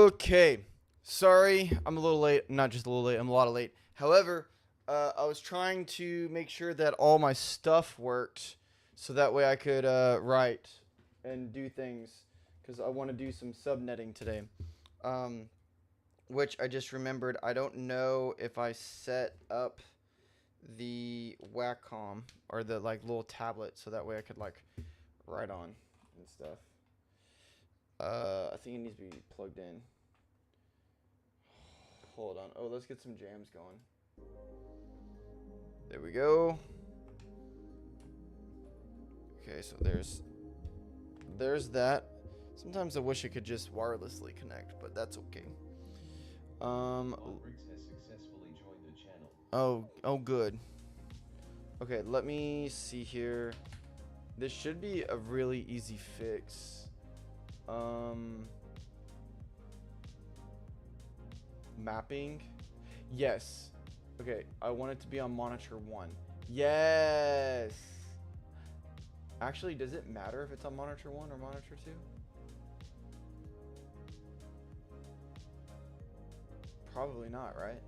Okay, sorry, I'm a little late. Not just a little late, I'm a lot late. However, I was trying to make sure that all my stuff worked, so that way I could write and do things, because I want to do some subnetting today. Which I just remembered. I don't know if I set up the Wacom or the little tablet, so that way I could write on and stuff. I think it needs to be plugged in. Hold on. Oh, let's get some jams going. There we go. Okay, so there's that. Sometimes I wish I could just wirelessly connect, but that's okay. Has successfully joined the channel. Oh, good. Okay, let me see here. This should be a really easy fix. Mapping. Yes. Okay, I want it to be on monitor 1. Yes. Actually, does it matter if it's on monitor 1 or monitor 2? Probably not, right?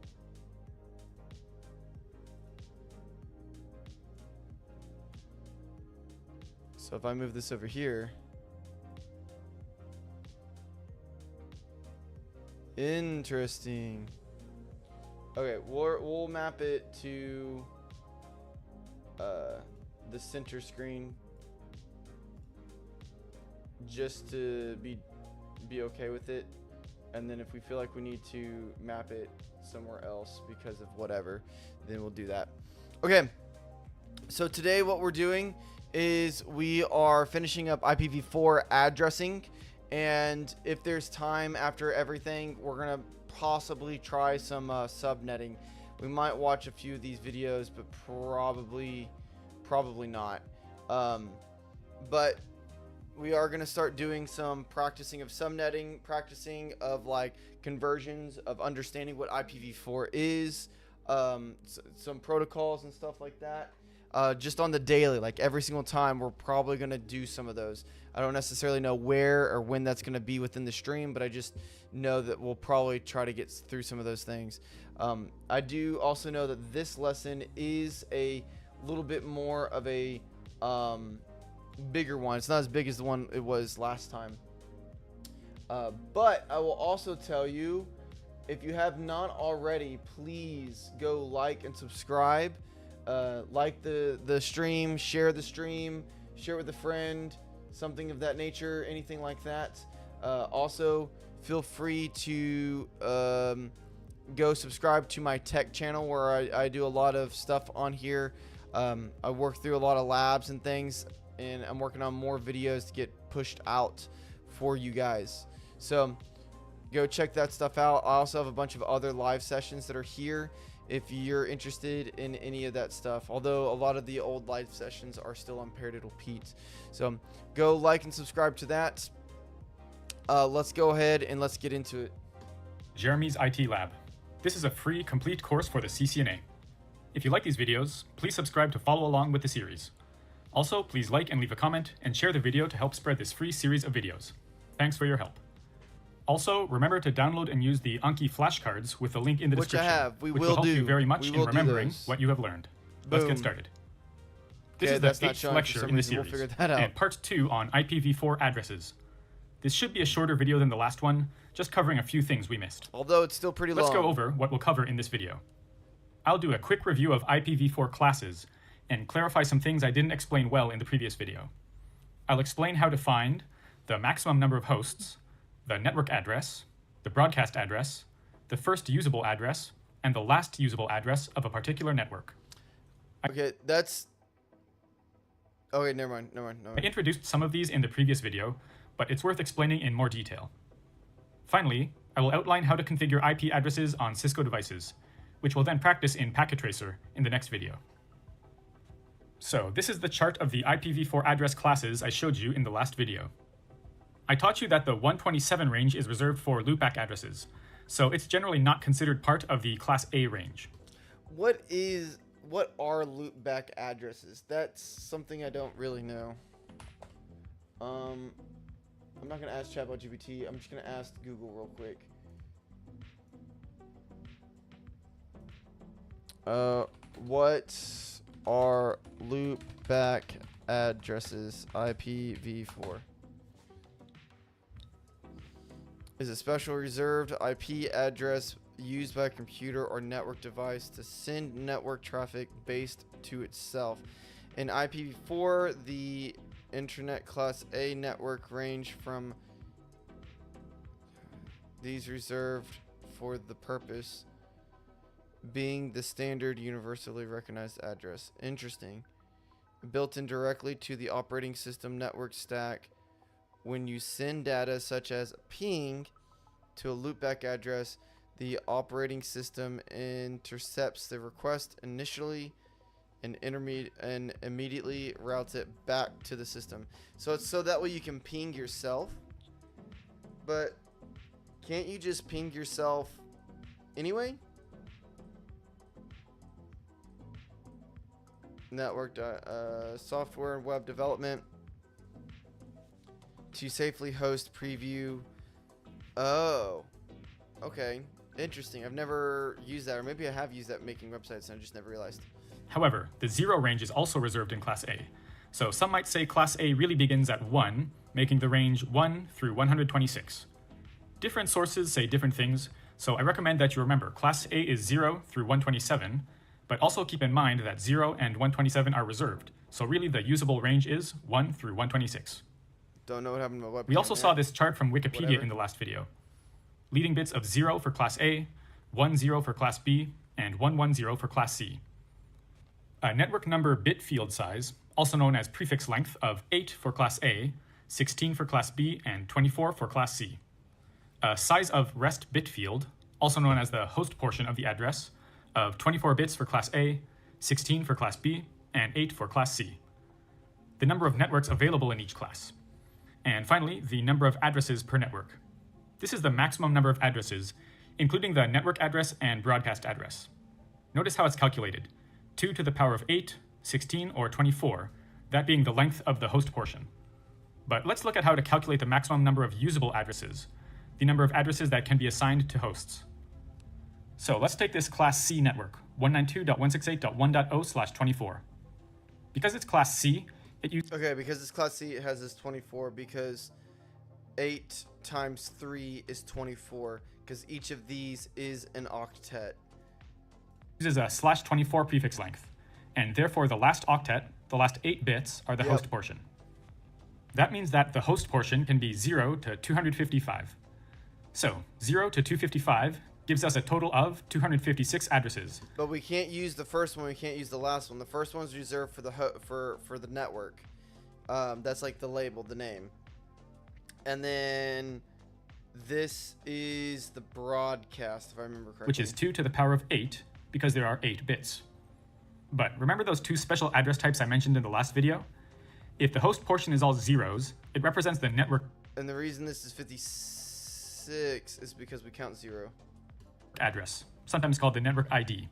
So if I move this over here. Interesting. Okay, we'll map it to the center screen just to be okay with it. And then if we feel like we need to map it somewhere else because of whatever, then we'll do that. Okay, so today what we're doing is we are finishing up IPv4 addressing, and if there's time after everything, we're gonna possibly try some subnetting. We might watch a few of these videos, but probably not. But we are going to start doing some practicing of subnetting, practicing of conversions, of understanding what IPv4 is, some protocols and stuff like that. Just on the daily, every single time, we're probably going to do some of those. I don't necessarily know where or when that's going to be within the stream, but I just know that we'll probably try to get through some of those things. I do also know that this lesson is a little bit more of a bigger one. It's not as big as the one it was last time. But I will also tell you, if you have not already, please go like and subscribe. Like the stream, share the stream, share it with a friend, something of that nature, anything like that. Also, feel free to go subscribe to my tech channel, where I do a lot of stuff on here. I work through a lot of labs and things, and I'm working on more videos to get pushed out for you guys. So go check that stuff out. I also have a bunch of other live sessions that are here if you're interested in any of that stuff, although a lot of the old live sessions are still on Paradiddle Pete. So go like and subscribe to that. Let's go ahead and let's get into it. Jeremy's IT Lab. This is a free, complete course for the CCNA. If you like these videos, please subscribe to follow along with the series. Also, please like and leave a comment, and share the video to help spread this free series of videos. Thanks for your help. Also, remember to download and use the Anki flashcards with the link in the description, Which I have. which will help you very much in remembering what you have learned. Let's Boom. get started. This Okay, is that's the not 8th showing for lecture some in the reason. We'll series, figure that out. and part 2 on IPv4 addresses. This should be a shorter video than the last one, just covering a few things we missed. Although it's still pretty long. Let's go over what we'll cover in this video. I'll do a quick review of IPv4 classes and clarify some things I didn't explain well in the previous video. I'll explain how to find the maximum number of hosts, the network address, the broadcast address, the first usable address, and the last usable address of a particular network. Okay, that's... Okay, never mind. I introduced some of these in the previous video, but it's worth explaining in more detail. Finally, I will outline how to configure IP addresses on Cisco devices, which we'll then practice in Packet Tracer in the next video. So this is the chart of the IPv4 address classes I showed you in the last video. I taught you that the 127 range is reserved for loopback addresses, so it's generally not considered part of the Class A range. What are loopback addresses? That's something I don't really know. I'm not gonna ask ChatGPT. I'm just gonna ask Google real quick. What are loopback addresses? IPv4 is a special reserved IP address used by a computer or network device to send network traffic based to itself. In IPv4, the Internet Class A network range from these reserved for the purpose being the standard universally recognized address. Interesting. Built in directly to the operating system network stack. When you send data such as ping to a loopback address, the operating system intercepts the request initially and immediately routes it back to the system. So it's so that way you can ping yourself. But can't you just ping yourself anyway? Network software and web development to safely host preview. Oh, okay, interesting. I've never used that, or maybe I have used that making websites and I just never realized. However, the 0 range is also reserved in Class A. So some might say Class A really begins at 1, making the range 1 through 126. Different sources say different things, so I recommend that you remember Class A is 0 through 127, but also keep in mind that 0 and 127 are reserved, so really the usable range is 1 through 126. Don't know what happened to my webcam. We also saw this chart from Wikipedia in the last video. Leading bits of 0 for Class A, 10 for Class B, and 110 for Class C. A network number bit field size, also known as prefix length, of 8 for Class A, 16 for Class B, and 24 for Class C. A size of rest bit field, also known as the host portion of the address, of 24 bits for Class A, 16 for Class B, and 8 for Class C. The number of networks available in each class. And finally, the number of addresses per network. This is the maximum number of addresses, including the network address and broadcast address. Notice how it's calculated. 2 to the power of 8, 16, or 24, that being the length of the host portion. But let's look at how to calculate the maximum number of usable addresses, the number of addresses that can be assigned to hosts. So let's take this Class C network, 192.168.1.0/24. Because it's Class C, it uses... Okay, because it's Class C, it has this 24, because 8 times 3 is 24, because each of these is an octet. Uses a /24 prefix length, and therefore the last octet, the last 8 bits, are the host portion. That means that the host portion can be 0 to 255. So 0 to 255 gives us a total of 256 addresses. But we can't use the first one. We can't use the last one. The first one's reserved for the for the network. That's like the label, the name. And then this is the broadcast, if I remember correctly. Which is 2 to the power of 8, because there are 8 bits. But remember those 2 special address types I mentioned in the last video? If the host portion is all zeros, it represents the network. And the reason this is 56 is because we count 0. Address, sometimes called the network ID.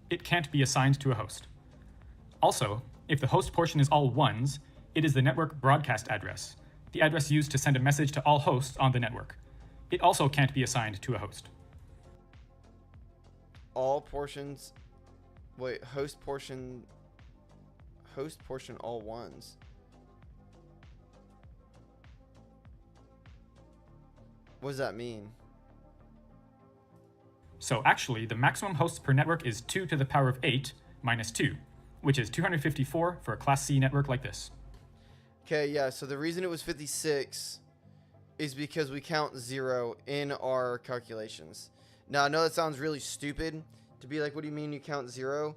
It can't be assigned to a host. Also, if the host portion is all ones, it is the network broadcast address, the address used to send a message to all hosts on the network. It also can't be assigned to a host. All portions, wait, host portion all ones. What does that mean? So actually, the maximum hosts per network is 2 to the power of 8 minus 2, which is 254 for a Class C network like this. Okay, yeah, so the reason it was 56 is because we count 0 in our calculations. Now, I know that sounds really stupid to be like, what do you mean you count 0?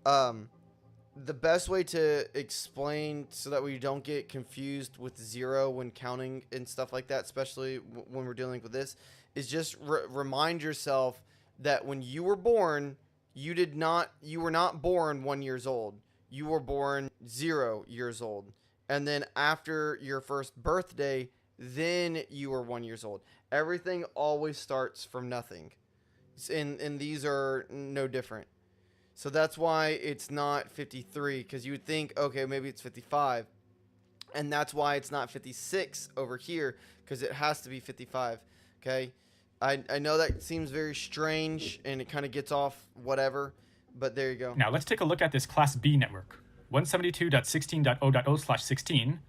The best way to explain so that we don't get confused with 0 when counting and stuff like that, especially when we're dealing with this, is just remind yourself that when you were born, you were not born 1 year old. You were born 0 years old. And then after your first birthday, then you were 1 year old. Everything always starts from nothing. And these are no different. So that's why it's not 53, because you would think, okay, maybe it's 55. And that's why it's not 56 over here, because it has to be 55. Okay, I know that seems very strange and it kind of gets off whatever, but there you go. Now let's take a look at this Class B network, 172.16.0.0/16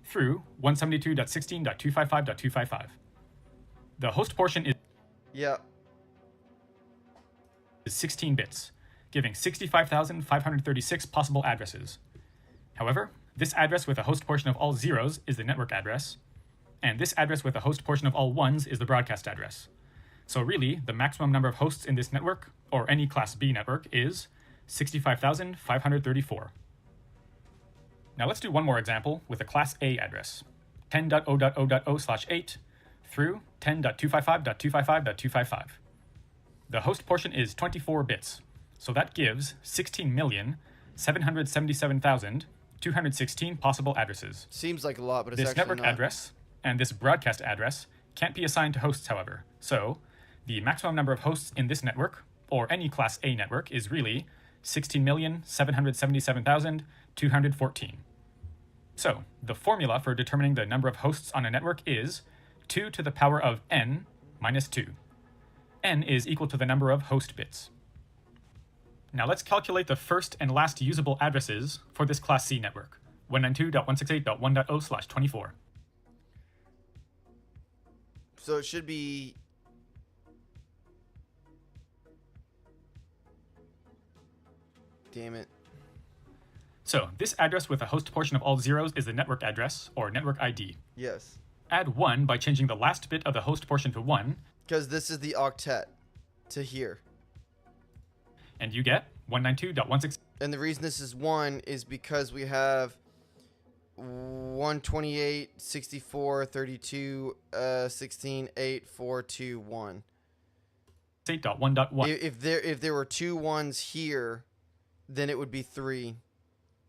through 172.16.255.255. The host portion is Yeah. 16 bits, giving 65,536 possible addresses. However, this address with a host portion of all zeros is the network address, and this address with a host portion of all ones is the broadcast address. So really, the maximum number of hosts in this network, or any Class B network, is 65,534. Now let's do one more example with a Class A address, 10.0.0.0/8 through 10.255.255.255. The host portion is 24 bits, so that gives 16,777,216 possible addresses. Seems like a lot, but it's This actually network not. address and this broadcast address can't be assigned to hosts, however. So the maximum number of hosts in this network, or any Class A network, is really 16,777,214. So the formula for determining the number of hosts on a network is 2 to the power of n minus 2. N is equal to the number of host bits. Now let's calculate the first and last usable addresses for this Class C network, 192.168.1.0/24. So it should be... Damn it. So this address with a host portion of all zeros is the network address, or network ID. Yes. Add 1 by changing the last bit of the host portion to 1, Because this is the octet to here. and you get 192.168. And the reason this is 1 is because we have 128, 64, 32, 16, 8, 4, 2, 1. 1.1. If there were 2 1s here, then it would be 3.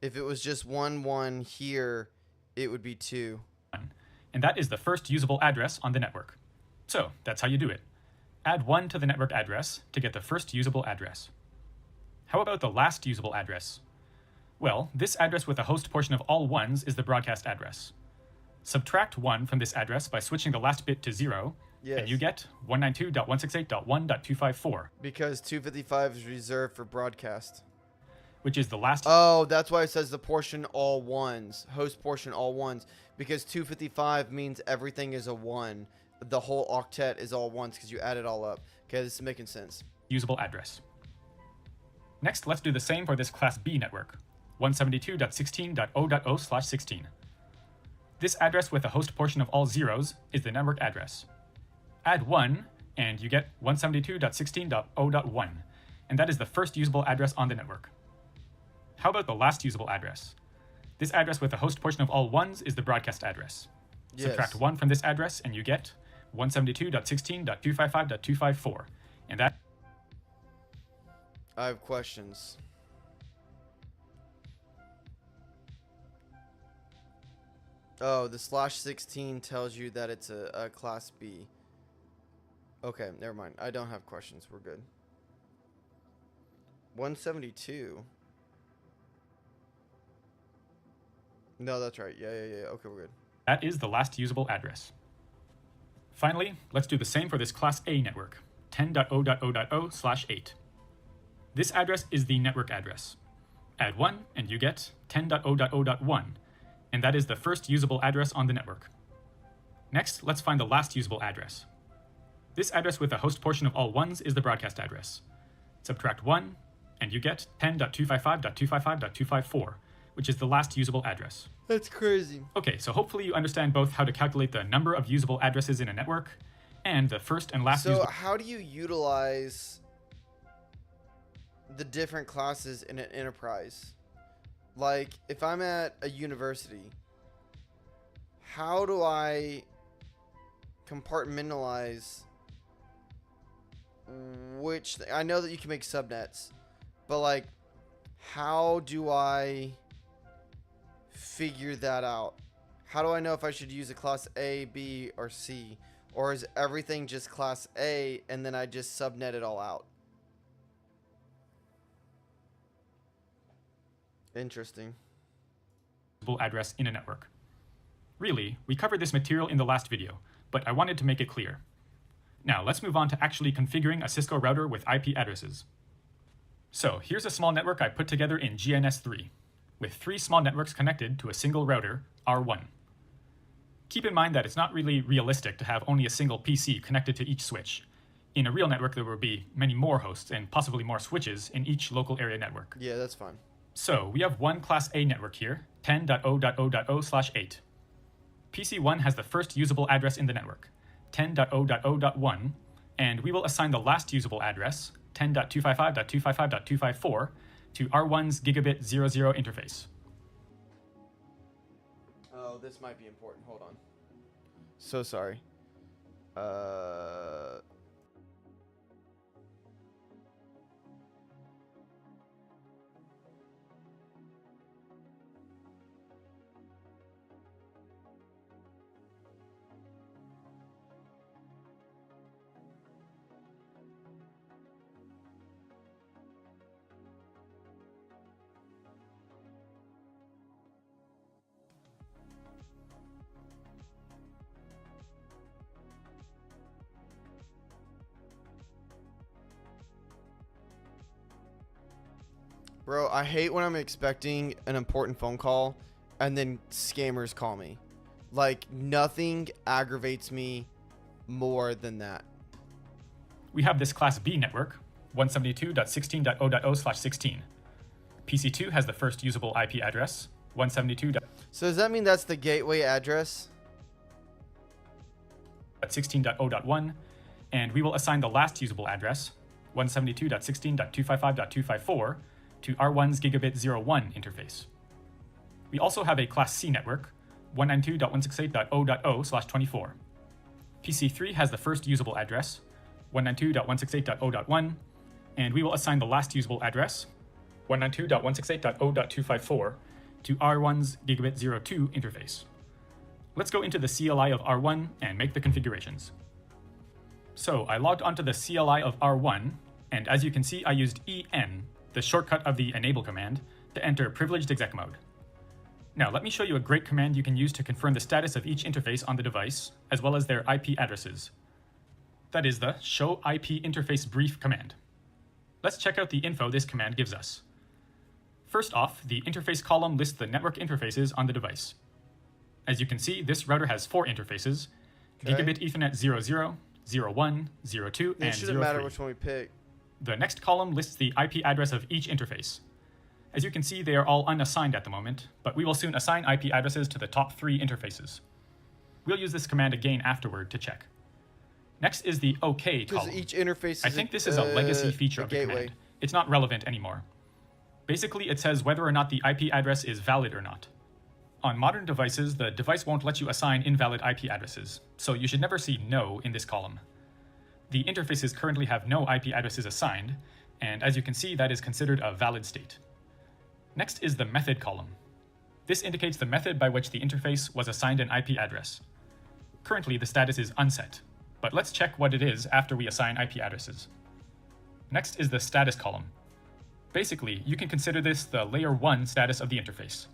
If it was just 1 1 here, it would be 2. And that is the first usable address on the network. So that's how you do it. Add 1 to the network address to get the first usable address. How about the last usable address? Well, this address with a host portion of all ones is the broadcast address. Subtract 1 from this address by switching the last bit to 0, Yes. and you get 192.168.1.254, Because 255 is reserved for broadcast. which is the last. Oh, that's why it says the portion all ones. Host portion all ones. Because 255 means everything is a 1. The whole octet is all ones because you add it all up. Okay, this is making sense. Usable address. Next, let's do the same for this Class B network, 172.16.0.0/16. This address with a host portion of all zeros is the network address. Add 1, and you get 172.16.0.1, and that is the first usable address on the network. How about the last usable address? This address with a host portion of all ones is the broadcast address. Yes. Subtract 1 from this address, and you get 172.16.255.254, and that I have questions. Oh, the /16 tells you that it's a Class B. Okay, never mind. I don't have questions. We're good. 172. No, that's right. Yeah. Okay, we're good. That is the last usable address. Finally, let's do the same for this Class A network, 10.0.0.0/8. This address is the network address. Add 1, and you get 10.0.0.1, and that is the first usable address on the network. Next, let's find the last usable address. This address with a host portion of all ones is the broadcast address. Subtract 1, and you get 10.255.255.254, which is the last usable address. That's crazy. Okay, so hopefully you understand both how to calculate the number of usable addresses in a network and the first and last So usable. how do you utilize the different classes in an enterprise? Like, if I'm at a university, how do I compartmentalize which... I know that you can make subnets, but, like, how do I figure that out? How do I know if I should use a class A, B, or C? Or is everything just class A and then I just subnet it all out? Interesting. Address in a network. Really, we covered this material in the last video, but I wanted to make it clear. Now let's move on to actually configuring a Cisco router with IP addresses. So here's a small network I put together in GNS3, with 3 small networks connected to a single router, R1. Keep in mind that it's not really realistic to have only a single PC connected to each switch. In a real network, there will be many more hosts and possibly more switches in each local area network. Yeah, that's fine. So we have one Class A network here, 10.0.0.0/8. PC1 has the first usable address in the network, 10.0.0.1, and we will assign the last usable address, 10.255.255.254, to R1's gigabit 00 interface. Oh, this might be important. Hold on. So sorry. Bro, I hate when I'm expecting an important phone call and then scammers call me. Like, nothing aggravates me more than that. We have this Class B network, 172.16.0.0/16. PC2 has the first usable IP address, 172. So does that mean that's the gateway address? 16.0.1, and we will assign the last usable address, 172.16.255.254, to R1's gigabit 01 interface. We also have a Class C network, 192.168.0.0/24. PC3 has the first usable address, 192.168.0.1, and we will assign the last usable address, 192.168.0.254, to R1's gigabit 02 interface. Let's go into the CLI of R1 and make the configurations. So I logged onto the CLI of R1, and as you can see, I used EN, the shortcut of the enable command, to enter privileged exec mode. Now let me show you a great command you can use to confirm the status of each interface on the device, as well as their IP addresses. That is the show IP interface brief command. Let's check out the info this command gives us. First off, the interface column lists the network interfaces on the device. As you can see, this router has 4 interfaces, Gigabit Ethernet 00, 01, 02, and 03. It shouldn't matter which one we pick. The next column lists the IP address of each interface. As you can see, they are all unassigned at the moment, but we will soon assign IP addresses to the top 3 interfaces. We'll use this command again afterward to check. Next is the OK column. Because each interface is I think this is a legacy feature of the command. It's not relevant anymore. Basically, it says whether or not the IP address is valid or not. On modern devices, the device won't let you assign invalid IP addresses, so you should never see no in this column. The interfaces currently have no IP addresses assigned, and as you can see, that is considered a valid state. Next is the method column. This indicates the method by which the interface was assigned an IP address. Currently, the status is unset, but let's check what it is after we assign IP addresses. Next is the status column. Basically, you can consider this the layer 1 status of the interface.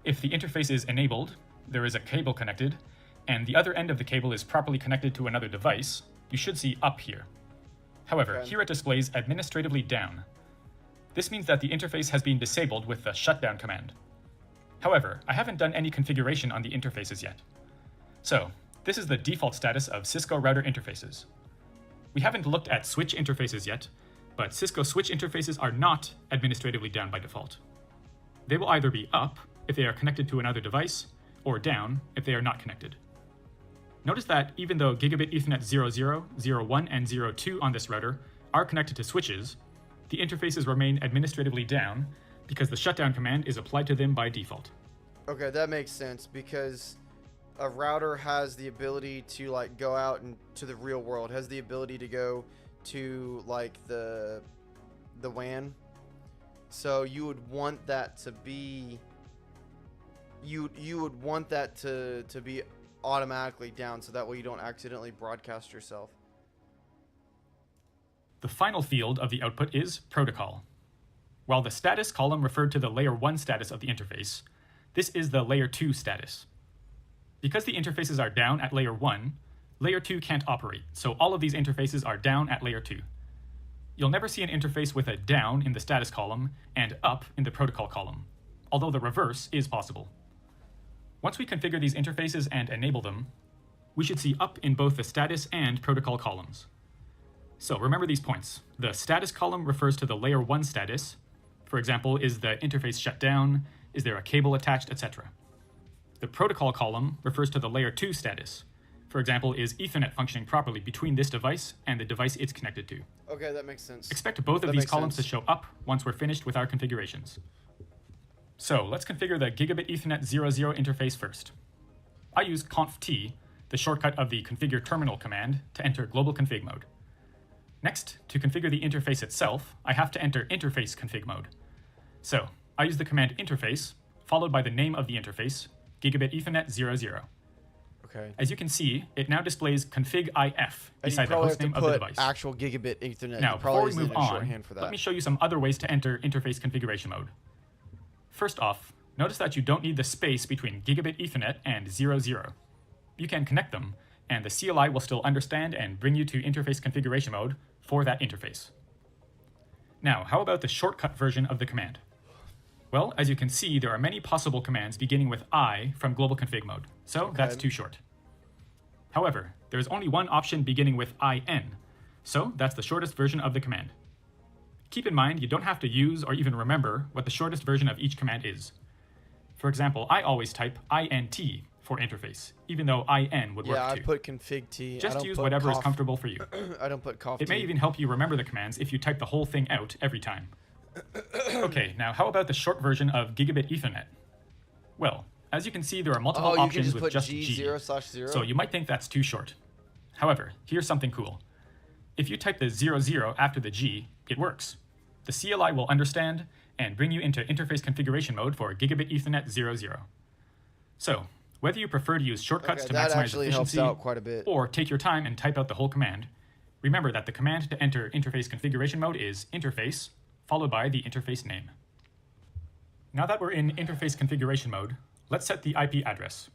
If the interface is enabled, there is a cable connected, and the other end of the cable is properly connected to another device, you should see up here. However, here it displays administratively down. This means that the interface has been disabled with the shutdown command. However, I haven't done any configuration on the interfaces yet. So, this is the default status of Cisco router interfaces. We haven't looked at switch interfaces yet, but Cisco switch interfaces are not administratively down by default. They will either be up if they are connected to another device, or down if they are not connected. Notice that even though Gigabit Ethernet 00, 01, and 02 on this router are connected to switches, the interfaces remain administratively down because the shutdown command is applied to them by default. Okay, that makes sense because a router has the ability to like go out into the real world, has the ability to go to like the WAN. So you would want that to be you would want that to be automatically down so that way you don't accidentally broadcast yourself. The final field of the output is protocol. While the status column referred to the layer 1 status of the interface, this is the layer 2 status. Because the interfaces are down at layer 1, layer 2 can't operate, so all of these interfaces are down at layer 2. You'll never see an interface with a down in the status column and up in the protocol column, although the reverse is possible. Once we configure these interfaces and enable them, we should see up in both the status and protocol columns. So remember these points. The status column refers to the layer 1 status. For example, is the interface shut down? Is there a cable attached, etc. The protocol column refers to the layer 2 status. For example, is Ethernet functioning properly between this device and the device it's connected to? Okay, that makes sense. Expect both of these columns to show up once we're finished with our configurations. So let's configure the Gigabit Ethernet 00 interface first. I use conft, the shortcut of the configure terminal command, to enter global config mode. Next, to configure the interface itself, I have to enter interface config mode. So I use the command interface, followed by the name of the interface, Gigabit Ethernet 00. Okay. As you can see, it now displays config if beside the hostname of the device. Actual Gigabit Ethernet. Now, before we move on, let me show you some other ways to enter interface configuration mode. First off, notice that you don't need the space between Gigabit Ethernet and 00. You can connect them, and the CLI will still understand and bring you to interface configuration mode for that interface. Now, how about the shortcut version of the command? Well, as you can see, there are many possible commands beginning with I from global config mode, so that's too short. However, there is only one option beginning with IN, so that's the shortest version of the command. Keep in mind, you don't have to use or even remember what the shortest version of each command is. For example, I always type INT for interface, even though IN would work too. Yeah, I put config T. Just use whatever is comfortable for you. I don't put conf T. It may even help you remember the commands if you type the whole thing out every time. Okay, now how about the short version of Gigabit Ethernet? Well, as you can see, there are multiple options with just G, G0/0? so you might think that's too short. However, here's something cool. If you type the 00 after the G, it works. The CLI will understand and bring you into interface configuration mode for Gigabit Ethernet 00. So, whether you prefer to use shortcuts to maximize efficiency quite a bit. or take your time and type out the whole command, remember that the command to enter interface configuration mode is interface, followed by the interface name. Now that we're in interface configuration mode, let's set the IP address.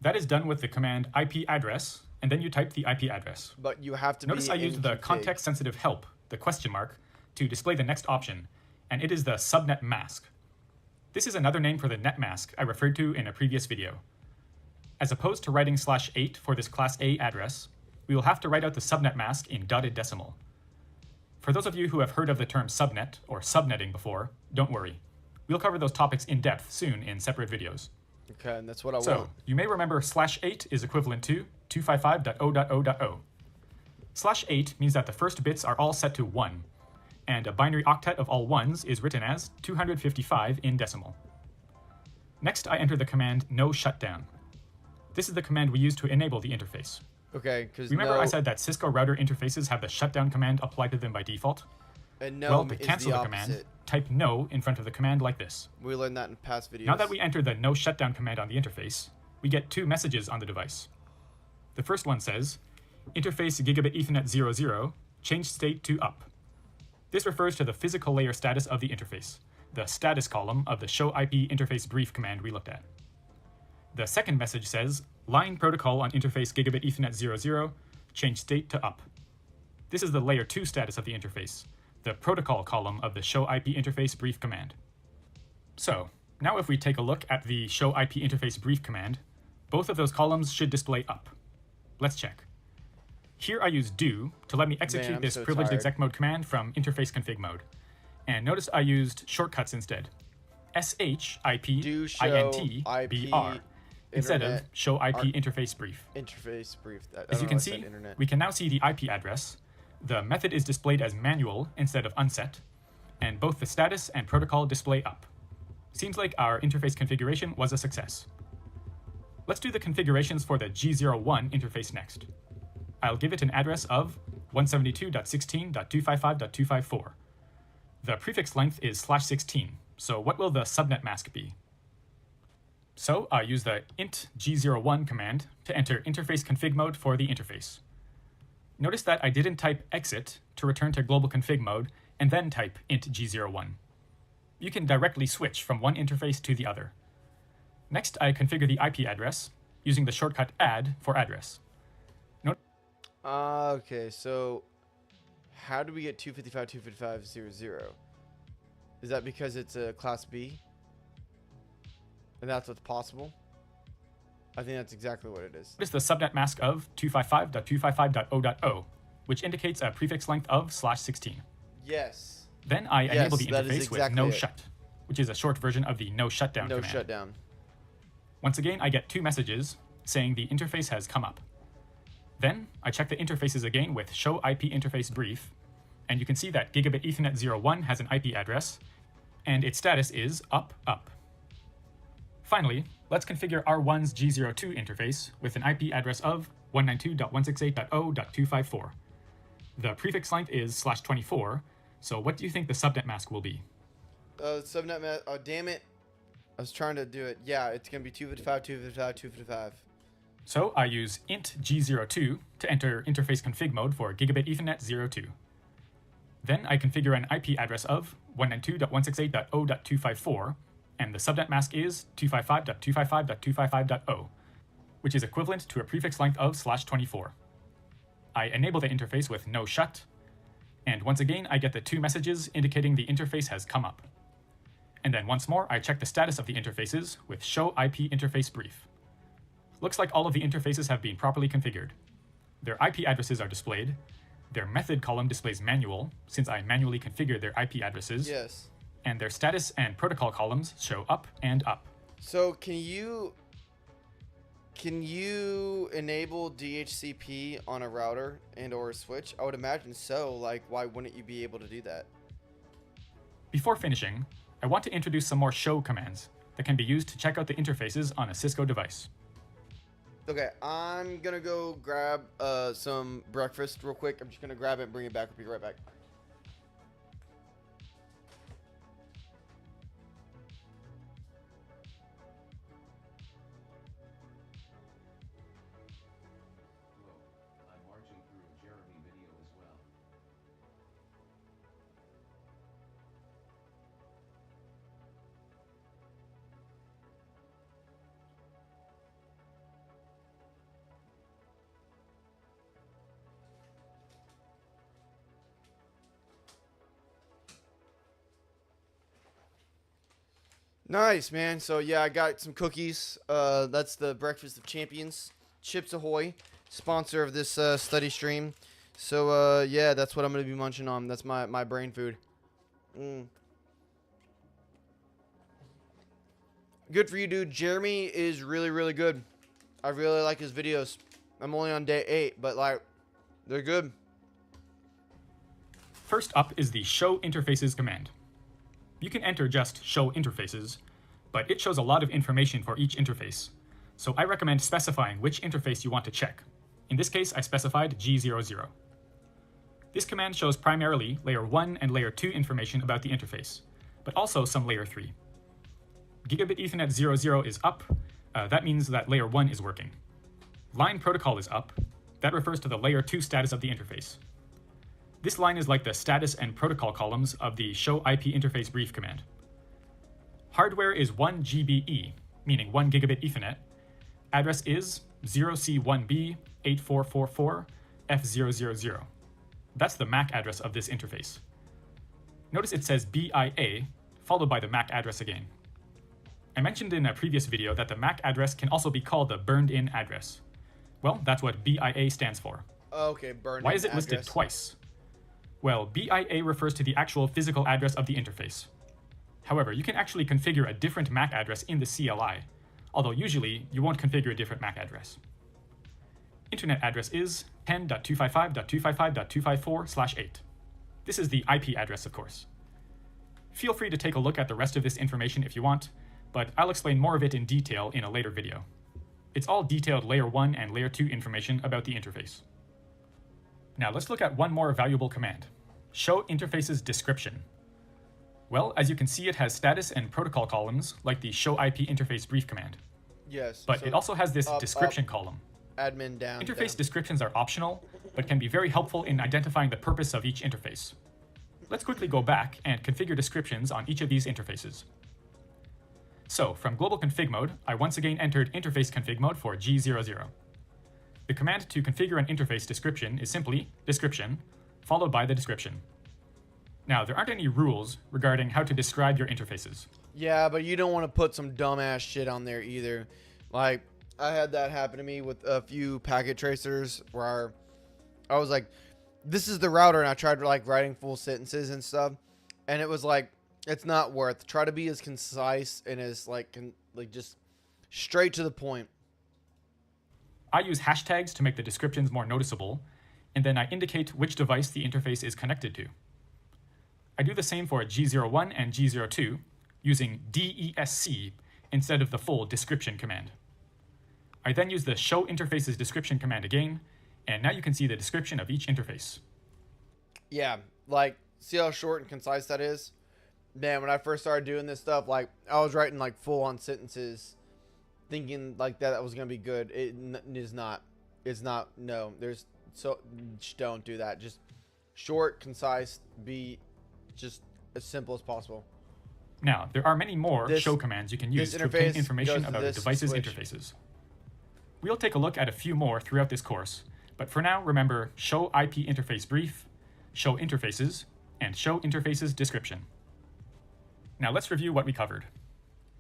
That is done with the command IP address, and then you type the IP address. But you have to Notice I used the context-sensitive help, the question mark, to display the next option, and it is the subnet mask. This is another name for the net mask I referred to in a previous video. As opposed to writing /8 for this class A address, we will have to write out the subnet mask in dotted decimal. For those of you who have heard of the term subnet or subnetting before, don't worry. We'll cover those topics in depth soon in separate videos. Okay, and that's what I want. So, you may remember /8 is equivalent to 255.0.0.0. /8 means that the first bits are all set to 1, and a binary octet of all ones is written as 255 in decimal. Next, I enter the command no shutdown. This is the command we use to enable the interface. Okay, because remember I said that Cisco router interfaces have the shutdown command applied to them by default? And no well, to cancel the command, type no in front of the command like this. We learned that in past videos. Now that we enter the no shutdown command on the interface, we get two messages on the device. The first one says, interface Gigabit Ethernet 00, change state to up. This refers to the physical layer status of the interface, the status column of the show IP interface brief command we looked at. The second message says, line protocol on interface Gigabit Ethernet 00, change state to up. This is the layer 2 status of the interface, the protocol column of the show IP interface brief command. So, now if we take a look at the show IP interface brief command, both of those columns should display up. Let's check. Here I use do to let me execute this privileged exec mode command from interface config mode. And notice I used shortcuts instead. SH IP INT BR instead of show IP interface brief. Interface brief. As you can see, we can now see the IP address. The method is displayed as manual instead of unset, and both the status and protocol display up. Seems like our interface configuration was a success. Let's do the configurations for the G01 interface next. I'll give it an address of 172.16.255.254. The prefix length is /16, so what will the subnet mask be? So I use the int G01 command to enter interface config mode for the interface. Notice that I didn't type exit to return to global config mode and then type int G01. You can directly switch from one interface to the other. Next, I configure the IP address, using the shortcut add for address. Note Okay, so how do we get 255.255.0.0? Is that because it's a class B? And that's what's possible? I think that's exactly what it is. Notice the subnet mask of 255.255.0.0, which indicates a prefix length of /16. Yes. Then I enable the that is interface with exactly no it. shut, which is a short version of the no shutdown No command. shutdown. Once again, I get 2 messages saying the interface has come up. Then I check the interfaces again with show IP interface brief, and you can see that gigabit Ethernet 01 has an IP address, and its status is up. Finally, let's configure R1's G02 interface with an IP address of 192.168.0.254. The prefix length is /24, so what do you think the subnet mask will be? Subnet mask. Oh, damn it. I was trying to do it. Yeah, it's going to be 255.255.255. So I use int G02 to enter interface config mode for gigabit Ethernet 02. Then I configure an IP address of 192.168.0.254, and the subnet mask is 255.255.255.0, which is equivalent to a prefix length of /24. I enable the interface with no shut, and once again I get the 2 messages indicating the interface has come up. And then once more I check the status of the interfaces with show IP interface brief. Looks like all of the interfaces have been properly configured. Their IP addresses are displayed. Their method column displays manual, since I manually configured their IP addresses. Yes. And their status and protocol columns show up and up. So can you enable DHCP on a router and or a switch? I would imagine so. Like, why wouldn't you be able to do that? Before finishing, I want to introduce some more show commands that can be used to check out the interfaces on a Cisco device. Okay, I'm gonna go grab some breakfast real quick. I'm just gonna grab it and bring it back. I'll be right back. I'm marching through a Jeremy video as well. Nice, man. So yeah, I got some cookies. That's the Breakfast of Champions. Chips Ahoy, sponsor of this study stream. So yeah, that's what I'm gonna be munching on. That's my brain food. Good for you, dude. Jeremy is really good. I really like his videos. I'm only on day 8, but like, they're good. First up is the show interfaces command. You can enter just show interfaces, but it shows a lot of information for each interface. So I recommend specifying which interface you want to check. In this case, I specified G00. This command shows primarily layer 1 and layer 2 information about the interface, but also some layer 3. Gigabit Ethernet 00 is up. That means that layer 1 is working. Line protocol is up. That refers to the layer 2 status of the interface. This line is like the status and protocol columns of the show IP interface brief command. Hardware is 1 GBE, meaning 1 gigabit Ethernet. Address is 0C1B8444F000. That's the MAC address of this interface. Notice it says BIA, followed by the MAC address again. I mentioned in a previous video that the MAC address can also be called the burned-in address. Well, that's what BIA stands for. Okay, burned-in Why is it listed address. twice? Well, BIA refers to the actual physical address of the interface. However, you can actually configure a different MAC address in the CLI, although usually you won't configure a different MAC address. Internet address is 10.255.255.254/8. This is the IP address, of course. Feel free to take a look at the rest of this information if you want, but I'll explain more of it in detail in a later video. It's all detailed layer 1 and layer 2 information about the interface. Now let's look at one more valuable command. Show interfaces description. Well, as you can see, it has status and protocol columns like the show IP interface brief command. Yes. But so it also has this up, description column. admin down. Interface down. descriptions are optional, but can be very helpful in identifying the purpose of each interface. Let's quickly go back and configure descriptions on each of these interfaces. So from global config mode, I once again entered interface config mode for G00. The command to configure an interface description is simply description, followed by the description. Now, there aren't any rules regarding how to describe your interfaces. Yeah, but you don't want to put some dumbass shit on there either. Like, I had that happen to me with a few packet tracers where I was like, this is the router, and I tried like writing full sentences and stuff, and it was like, it's not worth. Try to be as concise and as like just straight to the point. I use hashtags to make the descriptions more noticeable, and then I indicate which device the interface is connected to. I do the same for G01 and G02, using DESC instead of the full description command. I then use the show interfaces description command again, and now you can see the description of each interface. Yeah, like, see how short and concise that is? Man, when I first started doing this stuff, like, I was writing like full-on sentences, thinking like that was gonna be good. It is not. It's not. No, just don't do that. Just short, concise, be just as simple as possible. Now, there are many more show commands you can use to obtain information about a device's interfaces. We'll take a look at a few more throughout this course, but for now, remember show IP interface brief, show interfaces, and show interfaces description. Now let's review what we covered.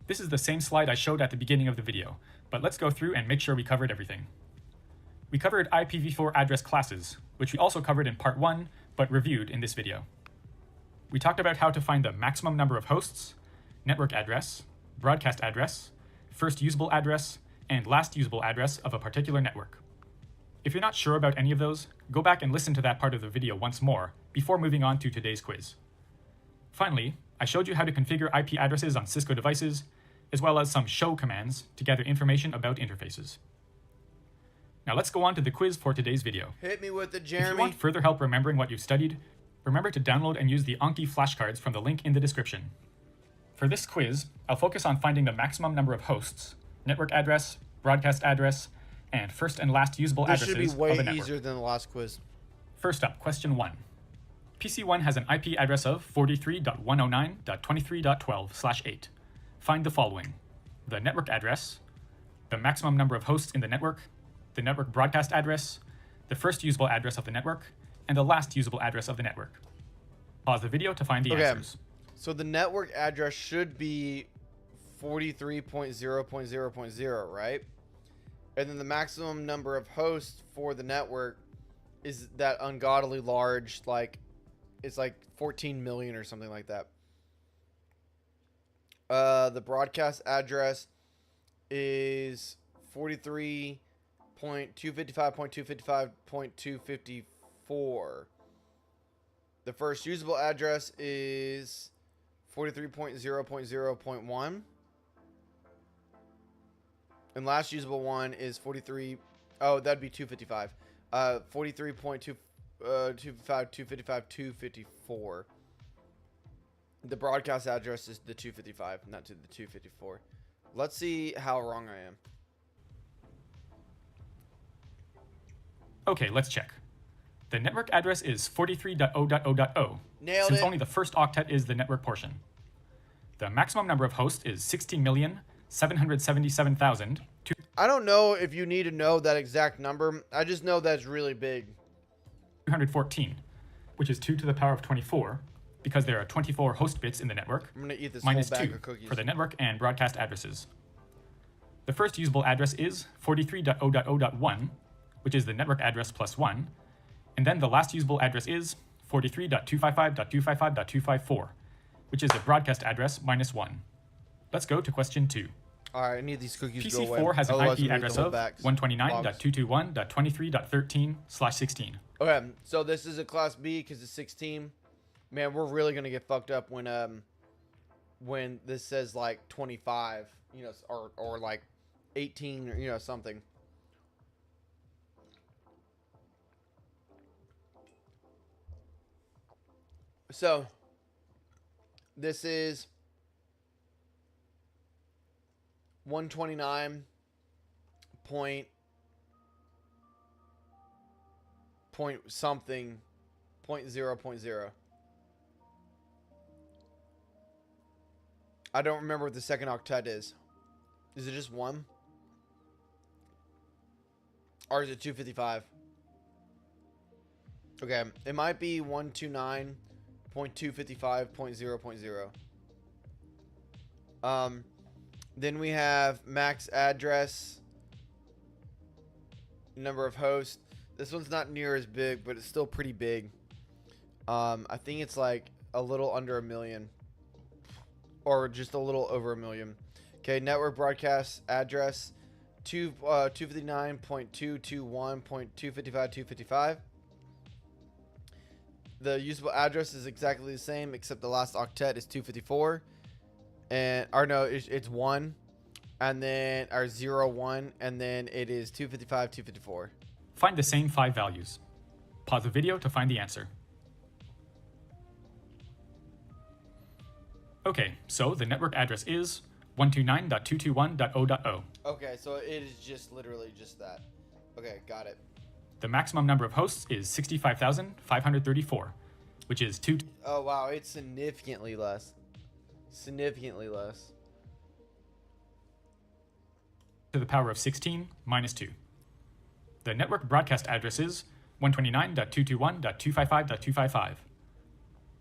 This is the same slide I showed at the beginning of the video, but let's go through and make sure we covered everything. We covered IPv4 address classes, which we also covered in part 1, but reviewed in this video. We talked about how to find the maximum number of hosts, network address, broadcast address, first usable address, and last usable address of a particular network. If you're not sure about any of those, go back and listen to that part of the video once more before moving on to today's quiz. Finally, I showed you how to configure IP addresses on Cisco devices, as well as some show commands to gather information about interfaces. Now let's go on to the quiz for today's video. Hit me with it, Jeremy. If you want further help remembering what you've studied, remember to download and use the Anki flashcards from the link in the description. For this quiz, I'll focus on finding the maximum number of hosts, network address, broadcast address, and first and last usable addresses of the network. This should be way easier than the last quiz. First up, question 1. PC1 has an IP address of 43.109.23.12/8. Find the following: the network address, the maximum number of hosts in the network broadcast address, the first usable address of the network, and the last usable address of the network. Pause the video to find the answers. So the network address should be 43.0.0.0, right? And then the maximum number of hosts for the network is that ungodly large, like, it's like 14 million or something like that. The broadcast address is 43.255.255.254. The first usable address is 43.0.0.1. And last usable one is 43. Oh, that'd be 255. 43.255.255.254. The broadcast address is the 255, not to the 254. Let's see how wrong I am. Okay, let's check. The network address is 43.0.0.0, Nailed since it. only the first octet is the network portion. The maximum number of hosts is 16,777,000. I don't know if you need to know that exact number. I just know that's really big. 214, which is 2 to the power of 24, because there are 24 host bits in the network, I'm going to eat this minus whole bag 2 of cookies. for the network and broadcast addresses. The first usable address is 43.0.0.1, which is the network address plus 1, and then the last usable address is 43.255.255.254, which is the broadcast address minus 1. Let's go to question 2. All right, I need these cookies to go away. PC4 has an Otherwise, IP I'm gonna eat address the whole of bags. 129.221.23.13/16. Okay, so this is a class B because it's 16. Man, we're really gonna get fucked up when this says like 25, you know, or like 18 or, you know, something. So this is 129 point something .0.0. I don't remember what the second octet is. Is it just 1? Or is it 255? Okay, it might be 129.255.0.0. Then we have max address, number of hosts. This one's not near as big, but it's still pretty big. I think it's like a little under 1 million, or just a little over 1 million. Okay, network broadcast address 259.221.255.255. The usable address is exactly the same, except the last octet is 254, and or no, it's 1, and then our 01, and then it is 255, 254. Find the same 5 values. Pause the video to find the answer. Okay, so the network address is 129.221.0.0. Okay, so it is just literally just that. Okay, got it. The maximum number of hosts is 65,534, which is 2 Oh wow, it's significantly less. Significantly less. to the power of 16 minus 2. The network broadcast address is 129.221.255.255.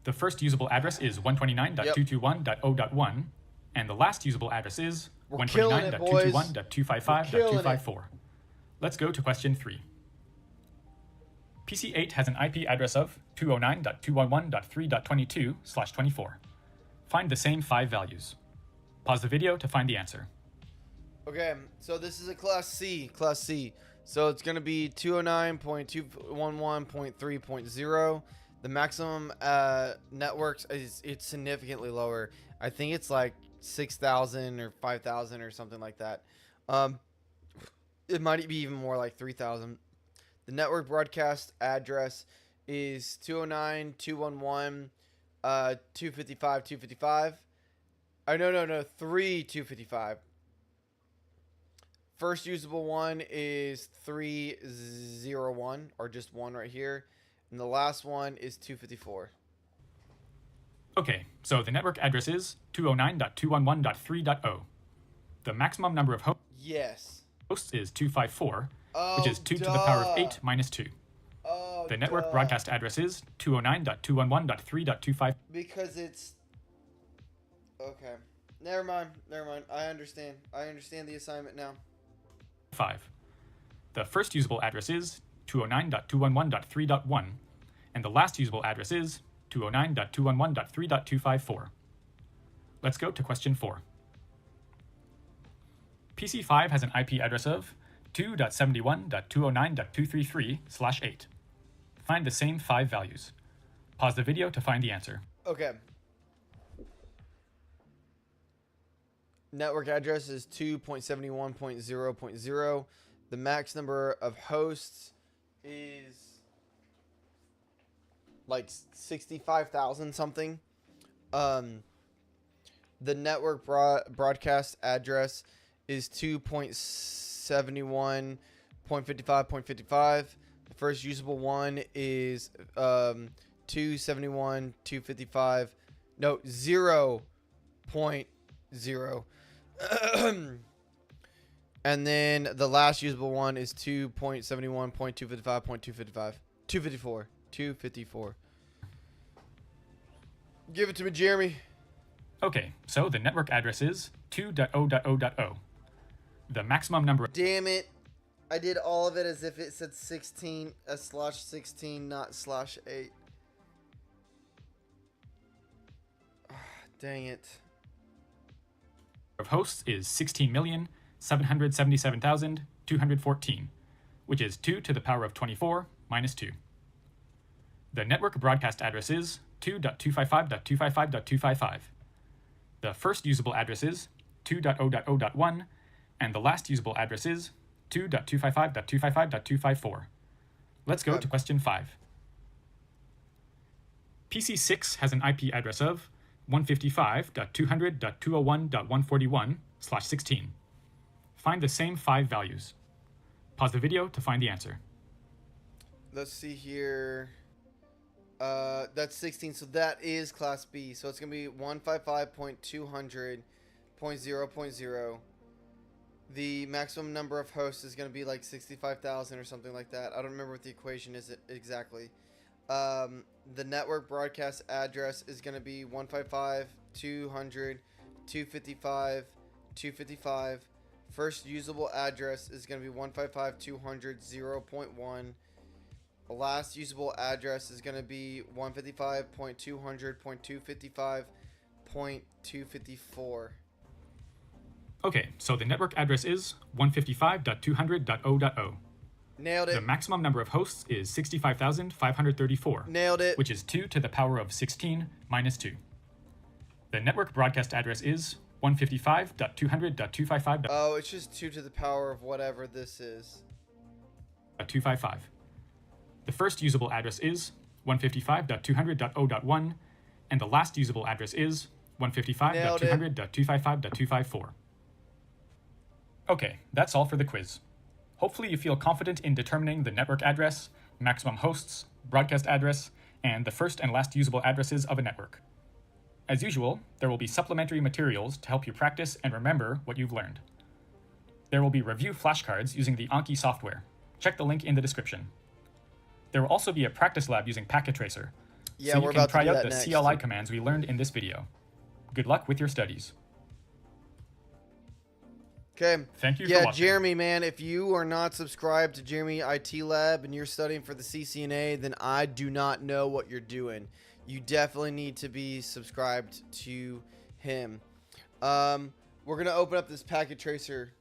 The first usable address is 129.221.0.1, and the last usable address is We're killing it, boys. 129.221.255.254. Let's go to question 3. PC8 has an IP address of 209.211.3.22/24. Find the same 5 values. Pause the video to find the answer. Okay, so this is a class C. Class C. So it's going to be 209.211.3.0. The maximum networks it's significantly lower. I think it's like 6,000 or 5,000 or something like that. It might be even more, like 3,000. The network broadcast address is 209.211.255.255. Oh, no, 3.255. First usable one is 301, or just 1 right here. And the last one is 254. Okay, so the network address is 209.211.3.0. The maximum number of Yes. hosts is 254, Oh, which is 2 to the power of 8 minus 2. Oh, The network duh. broadcast address is 209.211.3.25. Because it's... Okay. Never mind. I understand the assignment now. 5. The first usable address is 209.211.3.1, and the last usable address is 209.211.3.254. Let's go to question 4. PC5 has an IP address of 2.71.209.233/8. Find the same 5 values. Pause the video to find the answer. Okay. Network address is 2.71.0.0. The max number of hosts is like 65,000 something. The network broadcast address is 2.71.55.55. The first usable one is 271.255. No, 0.0. And then the last usable one is 2.71.255.255. 254. Give it to me, Jeremy. Okay, so the network address is 2.0.0.0. The maximum number of Damn it. I did all of it as if it said 16, /16, not /8. Dang it. hosts is 16,777,214, which is 2 to the power of 24 minus 2. The network broadcast address is 2.255.255.255. The first usable address is 2.0.0.1, and the last usable address is 2.255.255.254. Let's go to question 5. PC6 has an IP address of 155.200.201.141/16. Find the same 5 values. Pause the video to find the answer. Let's see here. That's 16, so that is Class B. So it's going to be 155.200.0.0. The maximum number of hosts is going to be like 65,000 or something like that. I don't remember what the equation is exactly. The network broadcast address is going to be 155.200.255.255. First usable address is going to be 155.200.0.1. The last usable address is going to be 155.200.255.254. Okay, so the network address is 155.200.0.0. Nailed it. The maximum number of hosts is 65,534. Nailed it. Which is 2 to the power of 16 minus 2. The network broadcast address is 155.200.255. Oh, it's just 2 to the power of whatever this is. 255. The first usable address is 155.200.0.1, and the last usable address is 155.200.255.254. Okay, that's all for the quiz. Hopefully you feel confident in determining the network address, maximum hosts, broadcast address, and the first and last usable addresses of a network. As usual, there will be supplementary materials to help you practice and remember what you've learned. There will be review flashcards using the Anki software. Check the link in the description. There will also be a practice lab using Packet Tracer, Yeah, so we're you can about to try do out that the next. CLI commands we learned in this video. Good luck with your studies. Okay. Thank you for Yeah, watching. Jeremy, man, if you are not subscribed to Jeremy IT Lab and you're studying for the CCNA, then I do not know what you're doing. You definitely need to be subscribed to him. We're going to open up this Packet Tracer.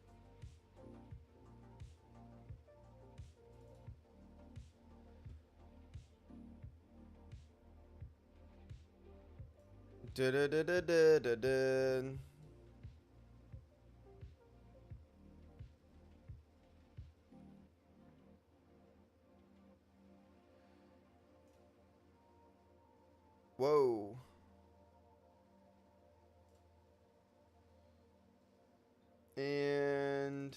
Da-da-da-da-da-da-da. Whoa. And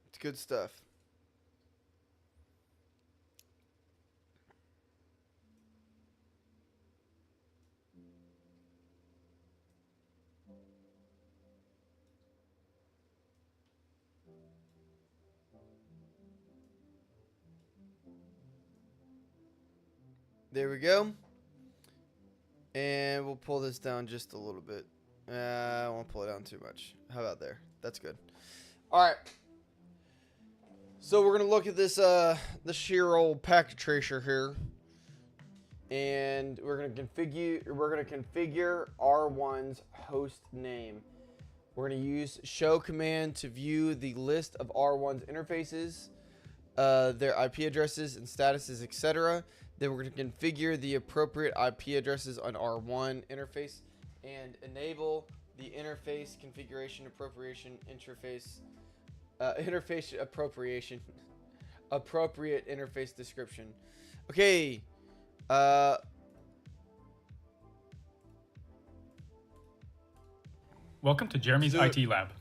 it's good stuff. There we go. And we'll pull this down just a little bit. I won't pull it down too much. How about there? That's good. All right. So we're gonna look at this sheer old packet tracer here, and we're gonna configure R1's host name. We're gonna use show command to view the list of R1's interfaces, their IP addresses and statuses, etc. Then we're going to configure the appropriate IP addresses on R1 interface and enable the interface configuration appropriation interface appropriation appropriate interface description. Okay. Welcome to Jeremy's So- IT Lab.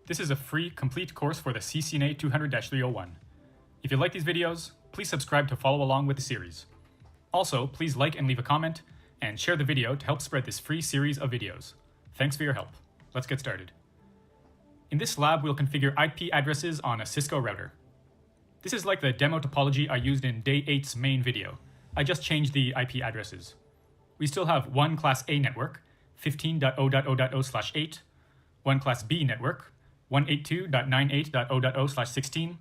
This is a free, complete course for the CCNA 200-301. If you like these videos, please subscribe to follow along with the series. Also, please like and leave a comment, and share the video to help spread this free series of videos. Thanks for your help. Let's get started. In this lab, we'll configure IP addresses on a Cisco router. This is like the demo topology I used in Day 8's main video. I just changed the IP addresses. We still have one Class A network, 15.0.0.0/8, one Class B network, 182.98.0.0/16,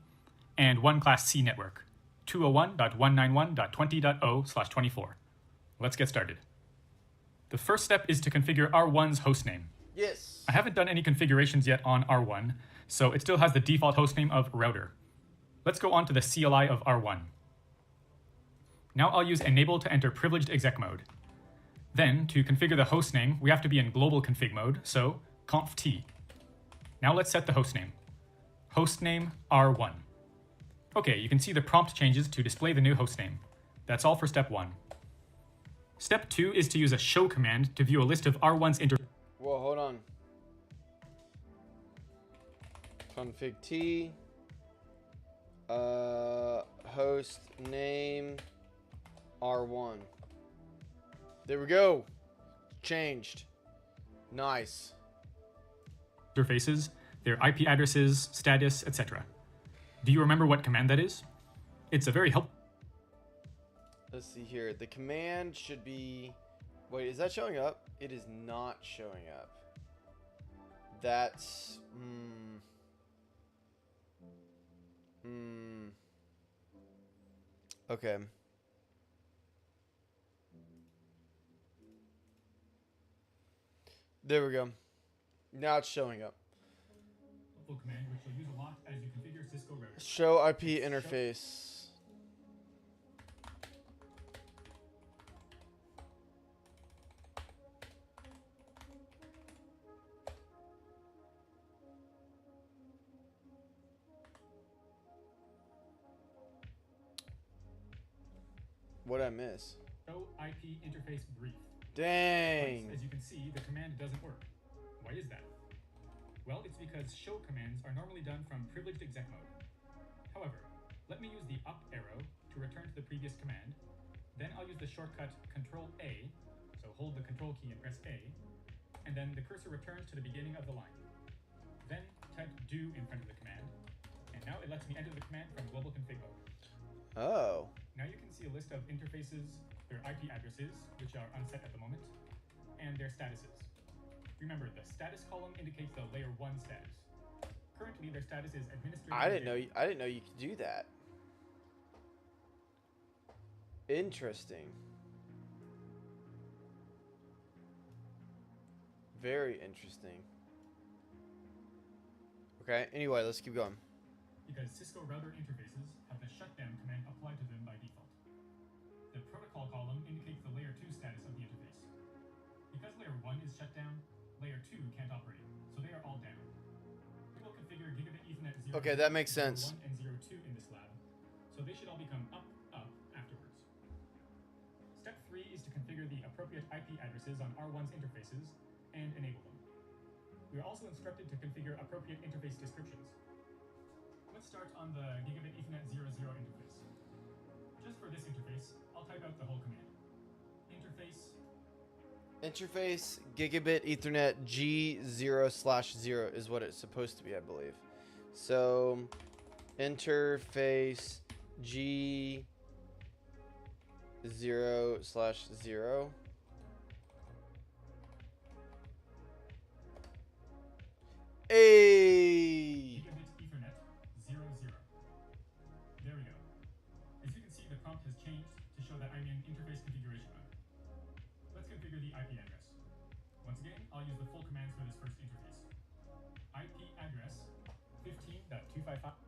and one Class C network, 201.191.20.0/24. Let's get started. The first step is to configure R1's hostname. Yes. I haven't done any configurations yet on R1, so it still has the default hostname of router. Let's go on to the CLI of R1. Now I'll use enable to enter privileged exec mode. Then, to configure the hostname, we have to be in global config mode, so conf t. Now let's set the hostname. Hostname R1. Okay, you can see the prompt changes to display the new hostname. That's all for step 1. Step 2 is to use a show command to view a list of R1's Whoa, hold on. Config T. Host name R1. There we go. Changed. Nice. Interfaces, their IP addresses, status, etc. Do you remember what command that is? It's a very helpful. Let's see here. The command should be... Wait, is that showing up? It is not showing up. That's... Okay. There we go. Now it's showing up. Command which you'll use a lot as you configure Cisco routers. Show IP interface. What'd I miss? Show IP interface brief. Dang. As you can see, the command doesn't work. Why is that? Well, it's because show commands are normally done from privileged exec mode. However, let me use the up arrow to return to the previous command. Then I'll use the shortcut Control A, so hold the Control key and press A, and then the cursor returns to the beginning of the line. Then type do in front of the command, and now it lets me enter the command from global config mode. Oh. Now you can see a list of interfaces, their IP addresses, which are unset at the moment, and their statuses. Remember, the status column indicates the layer 1 status. Currently, their status is administrator. I didn't know you could do that. Interesting. Very interesting. Okay, anyway, let's keep going. Because Cisco router interfaces have the shutdown command applied to them by default. The protocol column indicates the layer 2 status of the interface. Because layer 1 is shut down, layer 2 can't operate, so they are all down. We will configure gigabit Ethernet 0, Okay, that makes sense. 1 and 02 in this lab, so they should all become up afterwards. Step 3 is to configure the appropriate IP addresses on R1's interfaces and enable them. We are also instructed to configure appropriate interface descriptions. Let's start on the gigabit Ethernet 00 interface. Just for this interface, I'll type out the whole command. Interface gigabit Ethernet G0/0 is what it's supposed to be, I believe. So interface G0/0. Hey! Gigabit Ethernet 00. There we go. As you can see, the prompt has changed to show that I'm in interface configuration mode. Let's configure the IP address. Once again, I'll use the full commands for this first interface. IP address 15.255.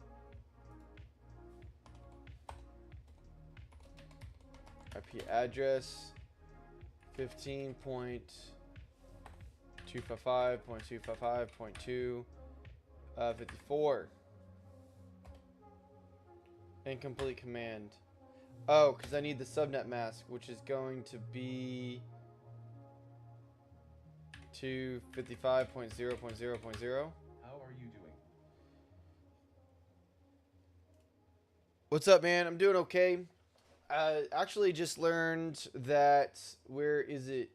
IP address 15.255.255.254. Incomplete command. Oh, because I need the subnet mask, which is going to be 255.0.0.0. How are you doing? What's up, man? I'm doing okay. Actually just learned that, where is it?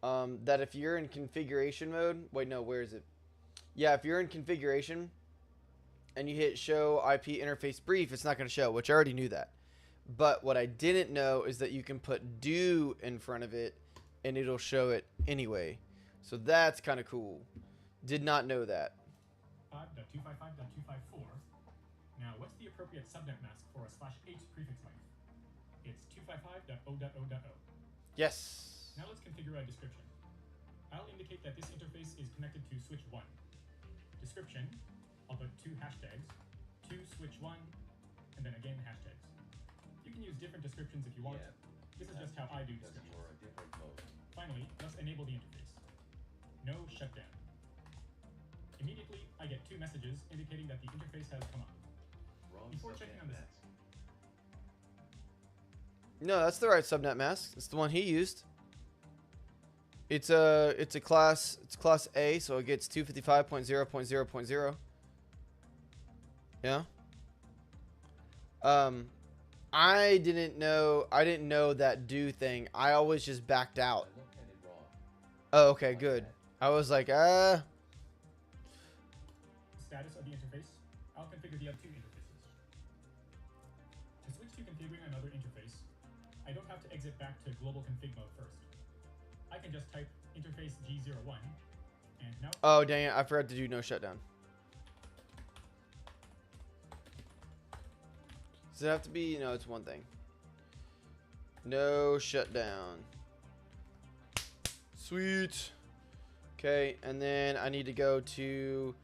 That if you're in configuration mode, wait, no, where is it? Yeah, if you're in configuration and you hit show IP interface brief, it's not going to show, which I already knew that. But what I didn't know is that you can put do in front of it and it'll show it anyway. So that's kind of cool. Did not know that. 5.255.254. Now, what's the appropriate subnet mask for a /8 prefix length? It's 255.0.0.0. Yes. Now let's configure a description. I'll indicate that this interface is connected to switch 1. Description, I'll put 2 hashtags, 2 switch 1, and then again hashtags. You can use different descriptions if you want. Yeah, This is just how I do because descriptions. you're a different mode. Finally, let's enable the interface. No shutdown. Immediately, I get 2 messages indicating that the interface has come up. Wrong Before subnet checking on this, mask. No, that's the right subnet mask. It's the one he used. It's class A, so it gets 255.0.0.0. Yeah. I didn't know that do thing. I always just backed I out. looked at it wrong. Oh, okay, good. I was like, Status of the interface, I'll configure the other two interfaces. To switch to configuring another interface, I don't have to exit back to global config mode first. I can just type interface G01, and now oh dang it, I forgot to do no shutdown. Does it have to be? No, it's one thing. No shutdown. Sweet. Okay, and then I need to go to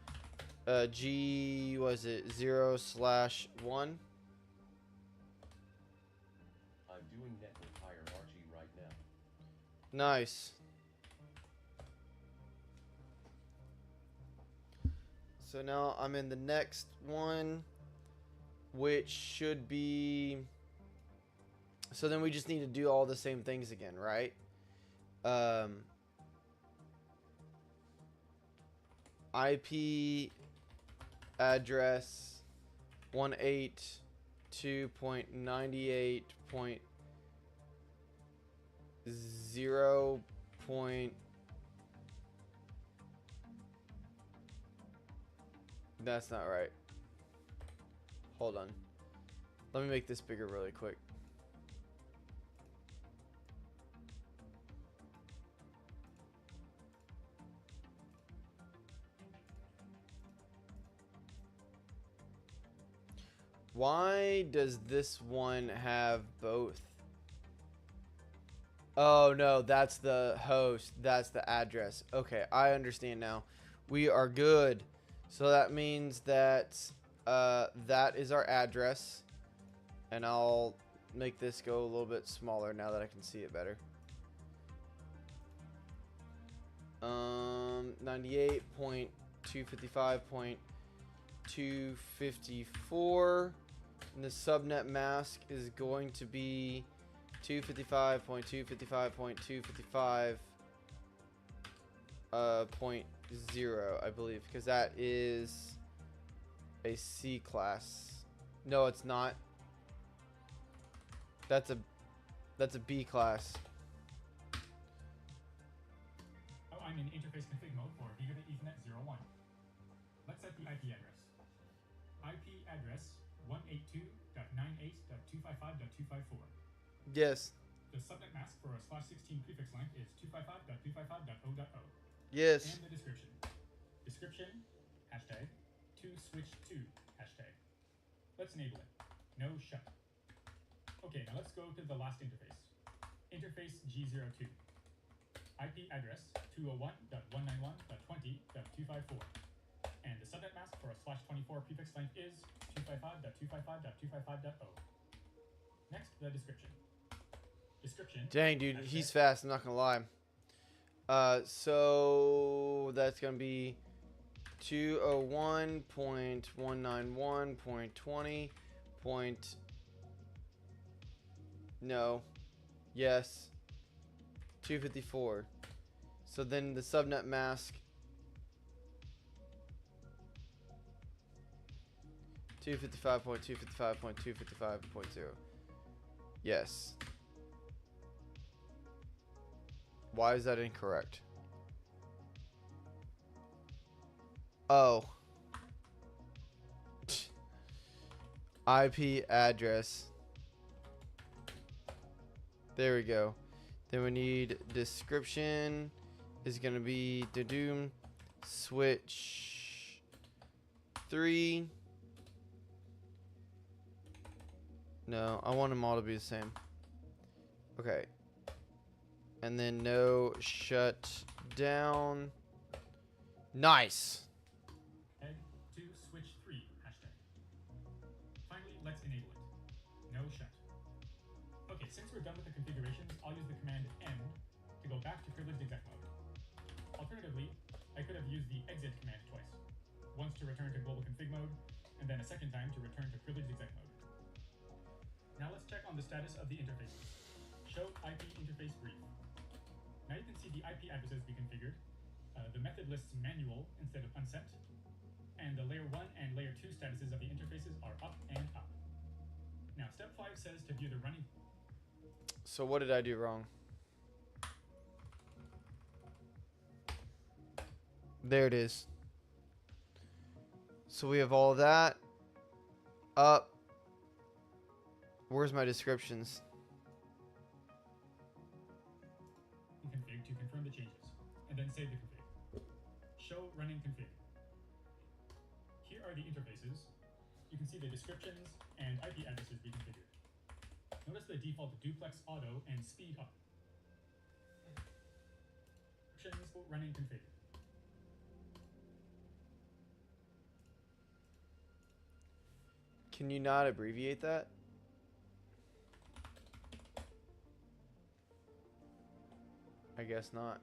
G, was it 0/1? I'm doing network hierarchy right now. Nice. So now I'm in the next one, which should be, so then we just need to do all the same things again, right? IP address 182.98.0. That's not right. Hold on. Let me make this bigger really quick. Why does this one have both? Oh no, that's the host. That's the address. Okay, I understand now. We are good. So that means that that is our address. And I'll make this go a little bit smaller now that I can see it better. 98.255.254. And the subnet mask is going to be 255.255.255 .0, I believe, because that is a C class. No, it's not. That's a B class. oh, I'm in interface config mode for Gigabit Ethernet 01. Let's set the IP address. IP address 182.98.255.254. Yes. The subnet mask for a /16 prefix length is 255.255.0.0. Yes. And the description. Description, hashtag, to switch to, hashtag. Let's enable it. No shut. Okay, now let's go to the last interface. Interface G02. IP address 201.191.20.254. And the subnet mask for a /24 prefix length is 255.255.255.0. Next, the description. Description. Dang, dude, hashtag, he's fast. I'm not gonna lie. So that's gonna be 201.191.20. No. Yes. 254. So then the subnet mask 255.255.255.0. Yes. Why is that incorrect? Oh. IP address. There we go. Then we need description is going to be doom switch 3. No, I want them all to be the same. Okay. And then no shut down. Nice. Head to switch 3, hashtag. Finally, let's enable it. No shut. Okay, since we're done with the configurations, I'll use the command end to go back to privileged exec mode. Alternatively, I could have used the exit command twice. Once to return to global config mode, and then a second time to return to privileged exec mode. Now let's check on the status of the interfaces. Show IP interface brief. Now you can see the IP addresses we configured. The method lists manual instead of unset. And the layer 1 and layer 2 statuses of the interfaces are up and up. Now, step 5 says to view the running. So what did I do wrong? There it is. So we have all of that. Up. Where's my descriptions? Config to confirm the changes, and then save the config. Show running config. Here are the interfaces. You can see the descriptions and IP addresses reconfigured. Notice the default duplex auto and speed up. Descriptions running config. Can you not abbreviate that? I guess not.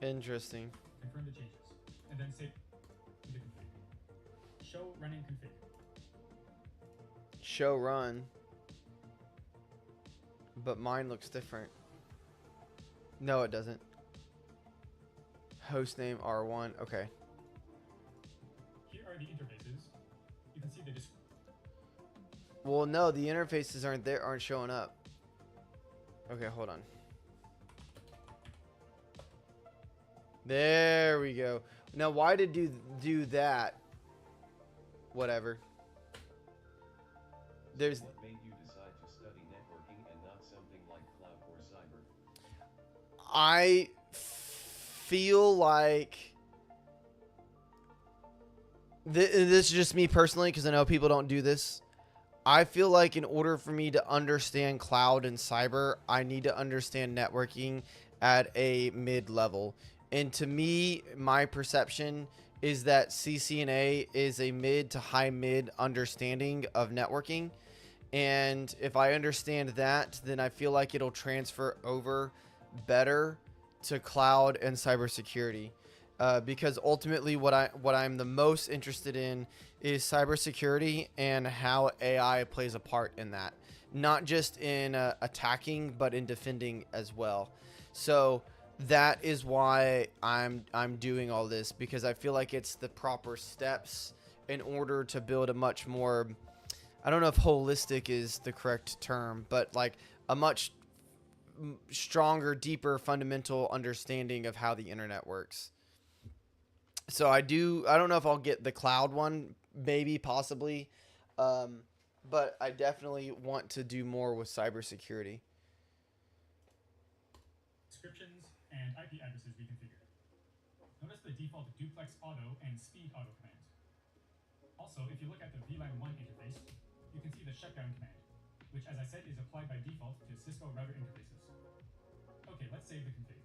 Interesting. Confirm the changes, and then save the config. Show running config. Show run. But mine looks different. No, it doesn't. Hostname R1. Okay. Here are the interfaces. You can see the Well, no, the interfaces aren't showing up. Okay, hold on. There we go. Now, why did you do that? Whatever. There's. What made you decide to study networking and not something like cloud or cyber? I feel like this is just me personally, because I know people don't do this. I feel like in order for me to understand cloud and cyber, I need to understand networking at a mid-level. And to me, my perception is that CCNA is a mid to high mid understanding of networking. And if I understand that, then I feel like it'll transfer over better to cloud and cybersecurity. Because ultimately what I'm the most interested in is cybersecurity and how AI plays a part in that. Not just in attacking, but in defending as well. So that is why I'm doing all this, because I feel like it's the proper steps in order to build a much more, I don't know if holistic is the correct term, but like a much stronger, deeper, fundamental understanding of how the internet works. So I don't know if I'll get the cloud one, maybe, possibly, but I definitely want to do more with cybersecurity. descriptions and IP addresses reconfigured. Notice the default duplex auto and speed auto commands. Also, if you look at the VLAN 1 interface, you can see the shutdown command, which, as I said, is applied by default to Cisco router interfaces. Okay, let's save the config.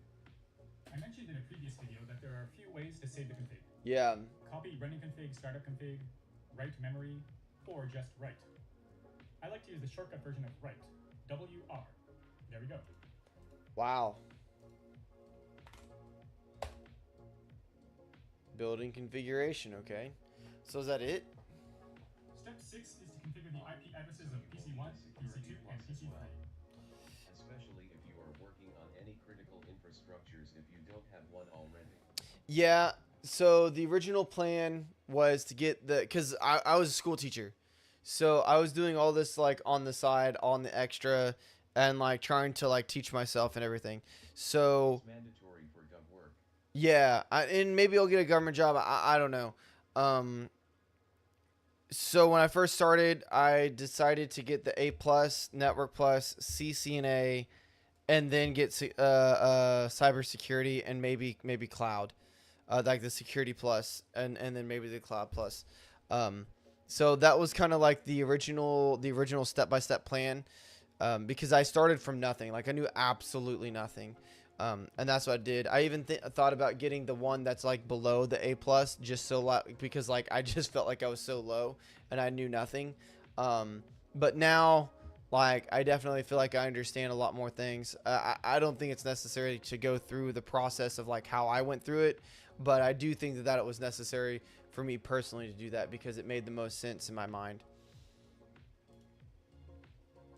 I mentioned in a previous video that there are a few ways to save the config. Yeah. Copy running config, startup config, write memory, or just write. I like to use the shortcut version of write, WR. There we go. Wow. Building configuration, okay. So is that it? Step 6 is to configure the IP addresses of PC1, PC2, and PC3. Especially if you are working on any critical infrastructures if you don't have one already. Yeah, so the original plan was to get because I was a school teacher. So I was doing all this like on the side, on the extra, and like trying to like teach myself and everything. So It's mandatory for gov work. yeah, and maybe I'll get a government job. I don't know. So when I first started, I decided to get the A+, Network Plus, CCNA, and then get cybersecurity and maybe cloud, like the Security Plus, and then maybe the Cloud Plus. So that was kind of like the original step-by-step plan, because I started from nothing. Like I knew absolutely nothing. And that's what I did. I even thought about getting the one that's like below the A+, just so because like I just felt like I was so low and I knew nothing. But now, like, I definitely feel like I understand a lot more things. I don't think it's necessary to go through the process of like how I went through it, but I do think that it was necessary for me personally to do that because it made the most sense in my mind.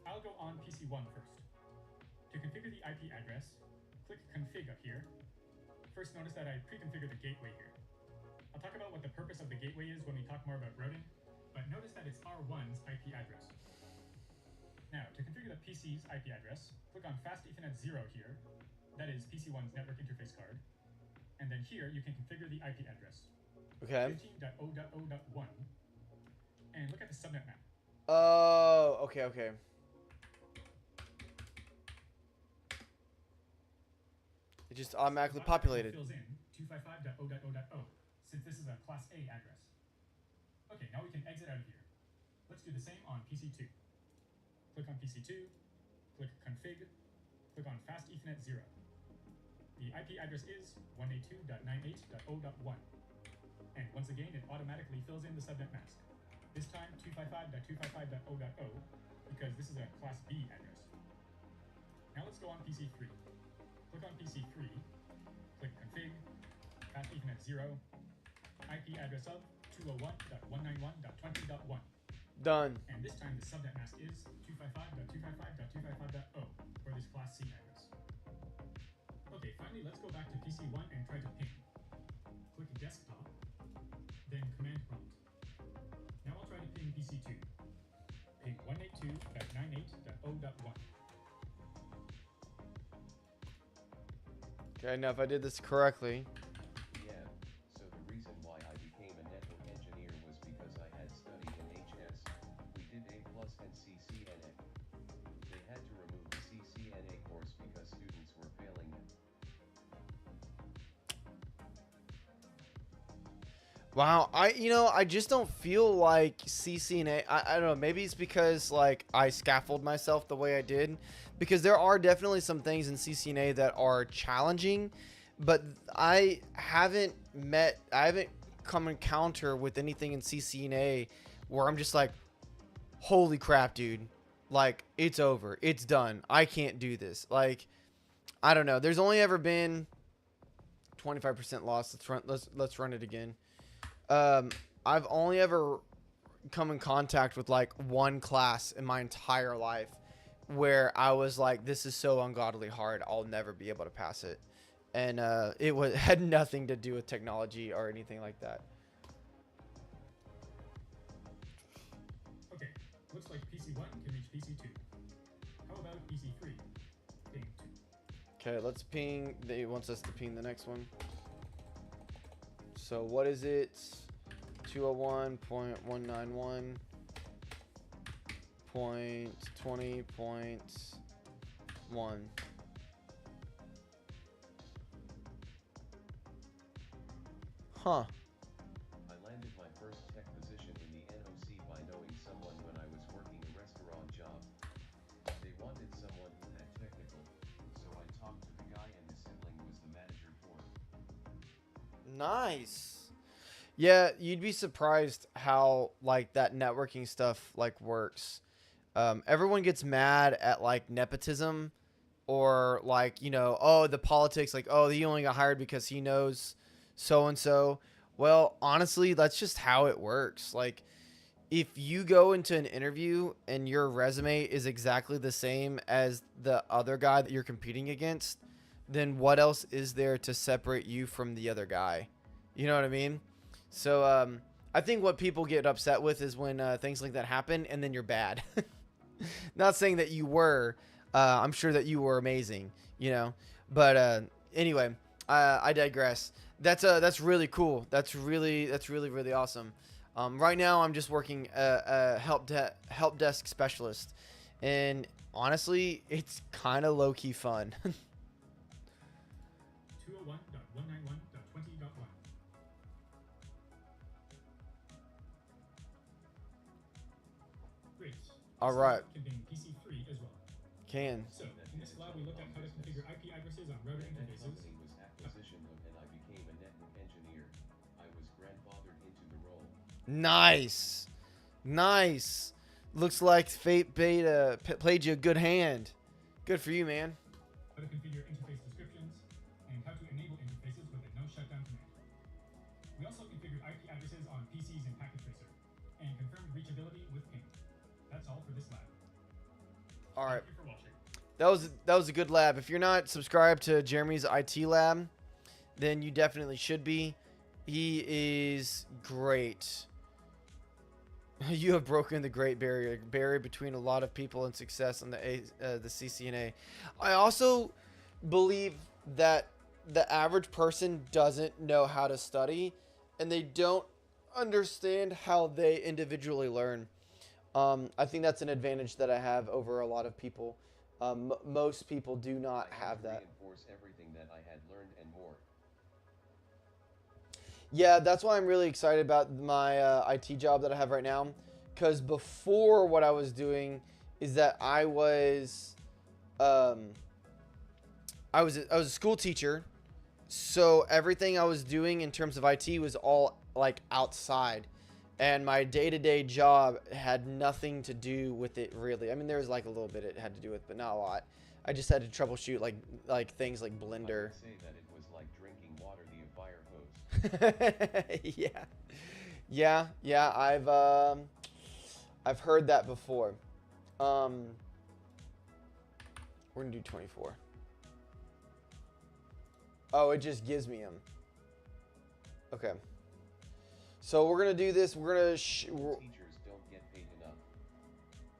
I'll go on PC1 first. To configure configure the IP address, click config up here. First, notice that I pre-configured the gateway here. I'll talk about what the purpose of the gateway is when we talk more about routing, but notice that it's R1's IP address. Now, to configure the PC's IP address, click on Fast Ethernet 0 here. That is PC1's network interface card. And then here, you can configure the IP address. Okay. 15.0.0.1. And look at the subnet map. Oh, okay, okay. It just automatically populated. Fills in 255.0.0.0 since this is a class A address. Okay, now we can exit out of here. Let's do the same on PC2. Click on PC2, click config, click on Fast Ethernet 0. The IP address is 192.98.0.1. And once again, it automatically fills in the subnet mask. This time 255.255.0.0 because this is a class B address. Now let's go on PC3. Click on PC3, click config, Fast Ethernet 0, IP address of 201.191.20.1. Done. And this time the subnet mask is 255.255.255.0 for this class C address. Okay, finally let's go back to PC1 and try to ping. Click desktop, then command prompt. Now I'll try to ping PC2. Ping 182.98.0.1. Okay, now if I did this correctly. Yeah, so the reason why I became a network engineer was because I had studied in HS. We did A+ and CCNA. They had to remove the CCNA course because students were failing it. Wow, I just don't feel like CCNA. I don't know. Maybe it's because like I scaffold myself the way I did, because there are definitely some things in CCNA that are challenging, but I haven't come encounter with anything in CCNA where I'm just like, holy crap, dude! Like it's over, it's done. I can't do this. Like, I don't know. There's only ever been 25% loss. Let's run it again. I've only ever come in contact with like one class in my entire life where I was like, this is so ungodly hard, I'll never be able to pass it. And had nothing to do with technology or anything like that. Okay, looks like PC1 can reach PC2. How about PC3? Ping 2. Okay, let's ping. It wants us to ping the next one. So what is it? 201.191.20.1. Huh. I landed my first tech position in the NOC by knowing someone when I was working a restaurant job. They wanted someone who had technical, so I talked to the guy and his sibling was the manager for it. Nice. Yeah, you'd be surprised how like that networking stuff like works. Everyone gets mad at like nepotism or like, oh, the politics, like, oh, he only got hired because he knows so and so. Well, honestly, that's just how it works. Like, if you go into an interview and your resume is exactly the same as the other guy that you're competing against, then what else is there to separate you from the other guy? You know what I mean? So I think what people get upset with is when things like that happen and then you're bad. Not saying that you were. I'm sure that you were amazing, But anyway, I digress. That's really cool. That's really awesome. Right now, I'm just working a help desk specialist, and honestly, it's kind of low key fun. 201.191.20.1. Great. All right. Can ping PC3 as well. Can. So, in this lab, we looked at how to configure IP addresses on router interfaces. Company was acquisitioned and I became a network engineer. I was grandfathered into the role. Nice. Looks like fate played you a good hand. Good for you, man. How to configure interface descriptions, and how to enable interfaces with a no shutdown command. We also configured IP addresses on PCs in Packet Tracer, and confirmed reachability with ping. That's all for this lab. All right. Thank you for watching. that was a good lab. If you're not subscribed to Jeremy's IT lab, then you definitely should be. He is great. You have broken the great barrier between a lot of people and success on the CCNA. I also believe that the average person doesn't know how to study, and they don't understand how they individually learn. I think that's an advantage that I have over a lot of people. Most people do not have that. Reinforce everything that I had learned and more. Yeah, that's why I'm really excited about my IT job that I have right now. Because before, what I was doing is that I was a school teacher, so everything I was doing in terms of IT was all like outside, and my day-to-day job had nothing to do with it really. I mean, there was like a little bit it had to do with, but not a lot. I just had to troubleshoot like things like Blender. I would say that it was like drinking water via fire hose. Yeah. I've heard that before. We're gonna do 24. Oh, it just gives me them. Okay. So we're gonna do this. We're gonna. Teachers don't get paid enough.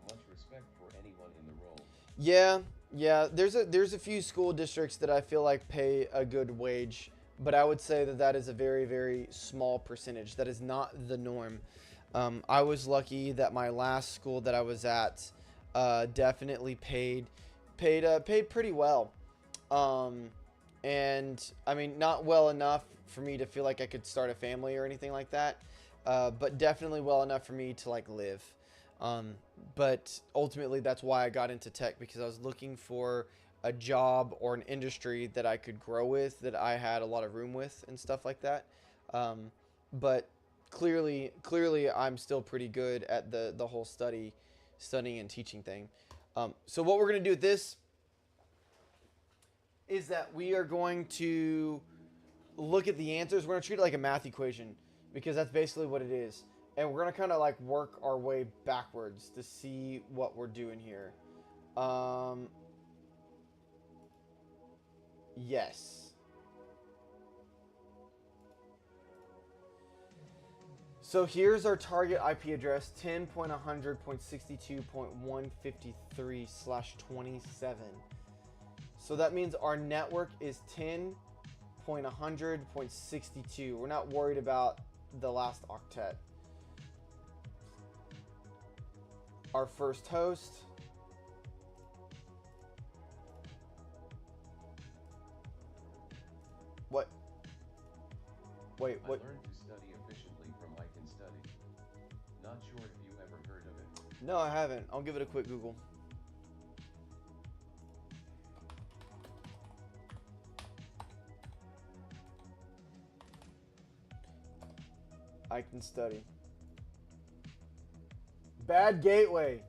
Much respect for anyone in the role. Yeah. There's a few school districts that I feel like pay a good wage, but I would say that that is a very, very small percentage. That is not the norm. I was lucky that my last school that I was at definitely paid pretty well. And I mean, not well enough for me to feel like I could start a family or anything like that, but definitely well enough for me to like live. But ultimately, that's why I got into tech, because I was looking for a job or an industry that I could grow with, that I had a lot of room with and stuff like that. But clearly I'm still pretty good at the whole studying and teaching thing. So what we're going to do with this is that we are going to look at the answers. We're going to treat it like a math equation, because that's basically what it is. And we're going to kind of like work our way backwards to see what we're doing here. Yes. So here's our target IP address, 10.100.62.153/27. So that means our network is 10.100.62. We're not worried about the last octet. Our first host. What? Wait, what? I learned to study efficiently from I Can Study. Not sure if you ever heard of it. No, I haven't. I'll give it a quick Google. I Can Study. Bad gateway.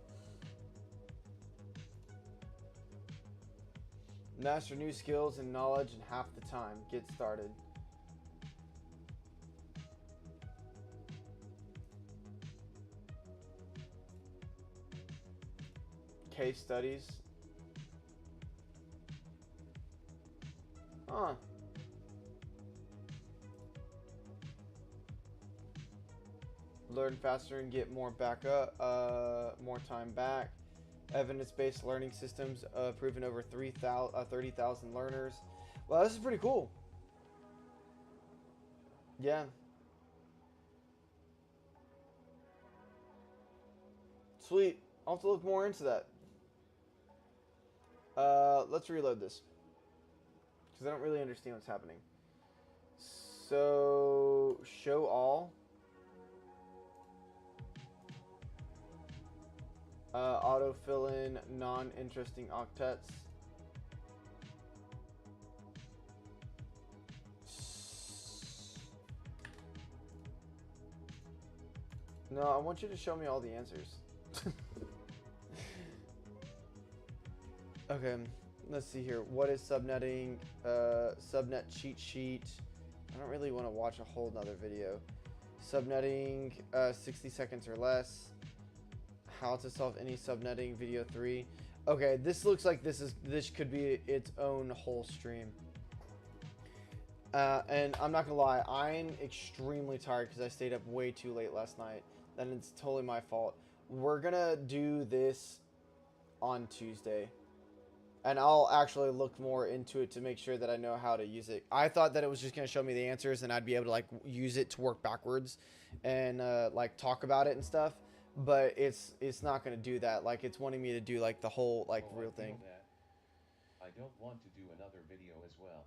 Master new skills and knowledge in half the time. Get started. Case studies. Huh. Learn faster and get more more time back. Evidence-based learning systems proven over 30,000 learners. Well, this is pretty cool. Yeah. Sweet. I'll have to look more into that. Let's reload this, because I don't really understand what's happening. So, show all. Auto-fill in non-interesting octets. No, I want you to show me all the answers. Okay, let's see here. What is subnetting? Subnet cheat sheet. I don't really want to watch a whole nother video. Subnetting, 60 seconds or less. How to solve any subnetting, video 3. Okay, this looks like this could be its own whole stream. And I'm not gonna lie, I'm extremely tired because I stayed up way too late last night. Then it's totally my fault. We're gonna do this on Tuesday, and I'll actually look more into it to make sure that I know how to use it. I thought that it was just gonna show me the answers and I'd be able to like use it to work backwards and like talk about it and stuff. But it's not gonna do that. Like it's wanting me to do like the whole like real thing. I don't want to do another video as well.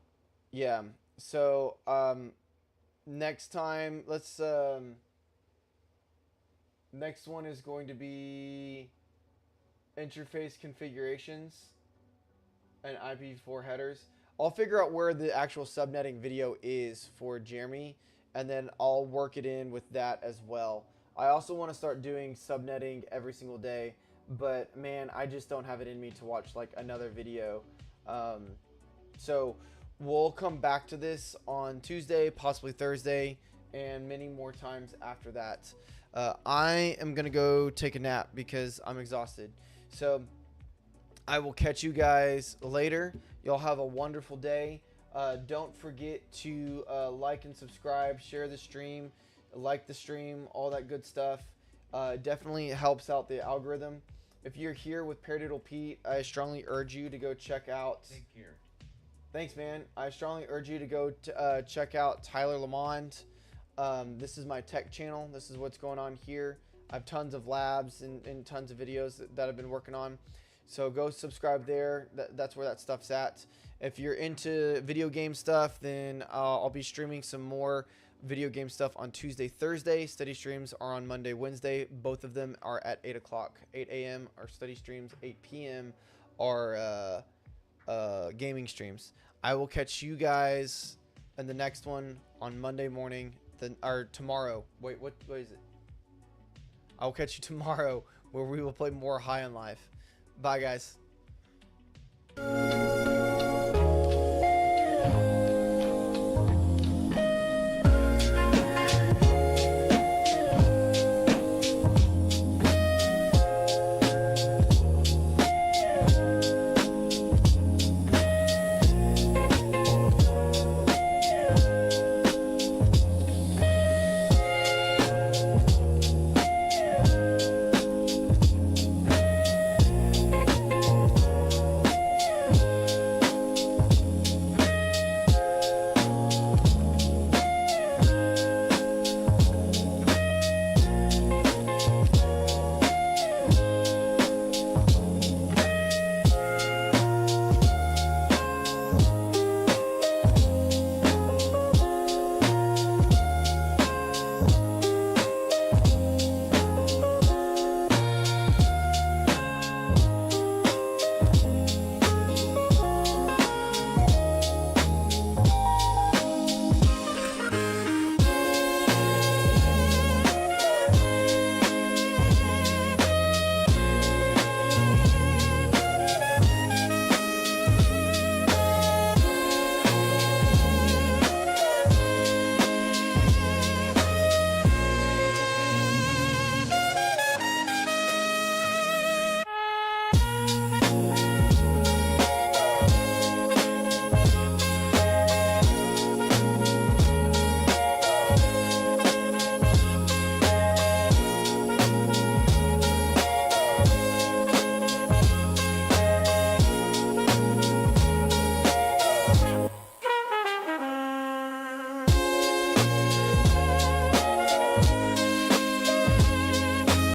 Yeah. So next time let's next one is going to be interface configurations and IPv4 headers. I'll figure out where the actual subnetting video is for Jeremy, and then I'll work it in with that as well. I also want to start doing subnetting every single day, but man, I just don't have it in me to watch like another video. So we'll come back to this on Tuesday, possibly Thursday, and many more times after that. I am going to go take a nap because I'm exhausted. So I will catch you guys later. Y'all have a wonderful day. Don't forget to like and subscribe, share the stream, like the stream, all that good stuff. Definitely helps out the algorithm. If you're here with Paradiddle Pete, I strongly urge you to go check out. Take care. Thanks, man. I strongly urge you to go check out Tyler Lemmond. This is my tech channel. This is what's going on here. I have tons of labs and tons of videos that I've been working on. So go subscribe there. That's where that stuff's at. If you're into video game stuff, then I'll be streaming some more video game stuff on Tuesday, Thursday. Study streams are on Monday, Wednesday. Both of them are at 8 o'clock. 8 a.m. are study streams. 8 p.m. are gaming streams. I will catch you guys in the next one on Monday morning. Or tomorrow. Wait, what is it? I'll catch you tomorrow where we will play more High on Life. Bye, guys.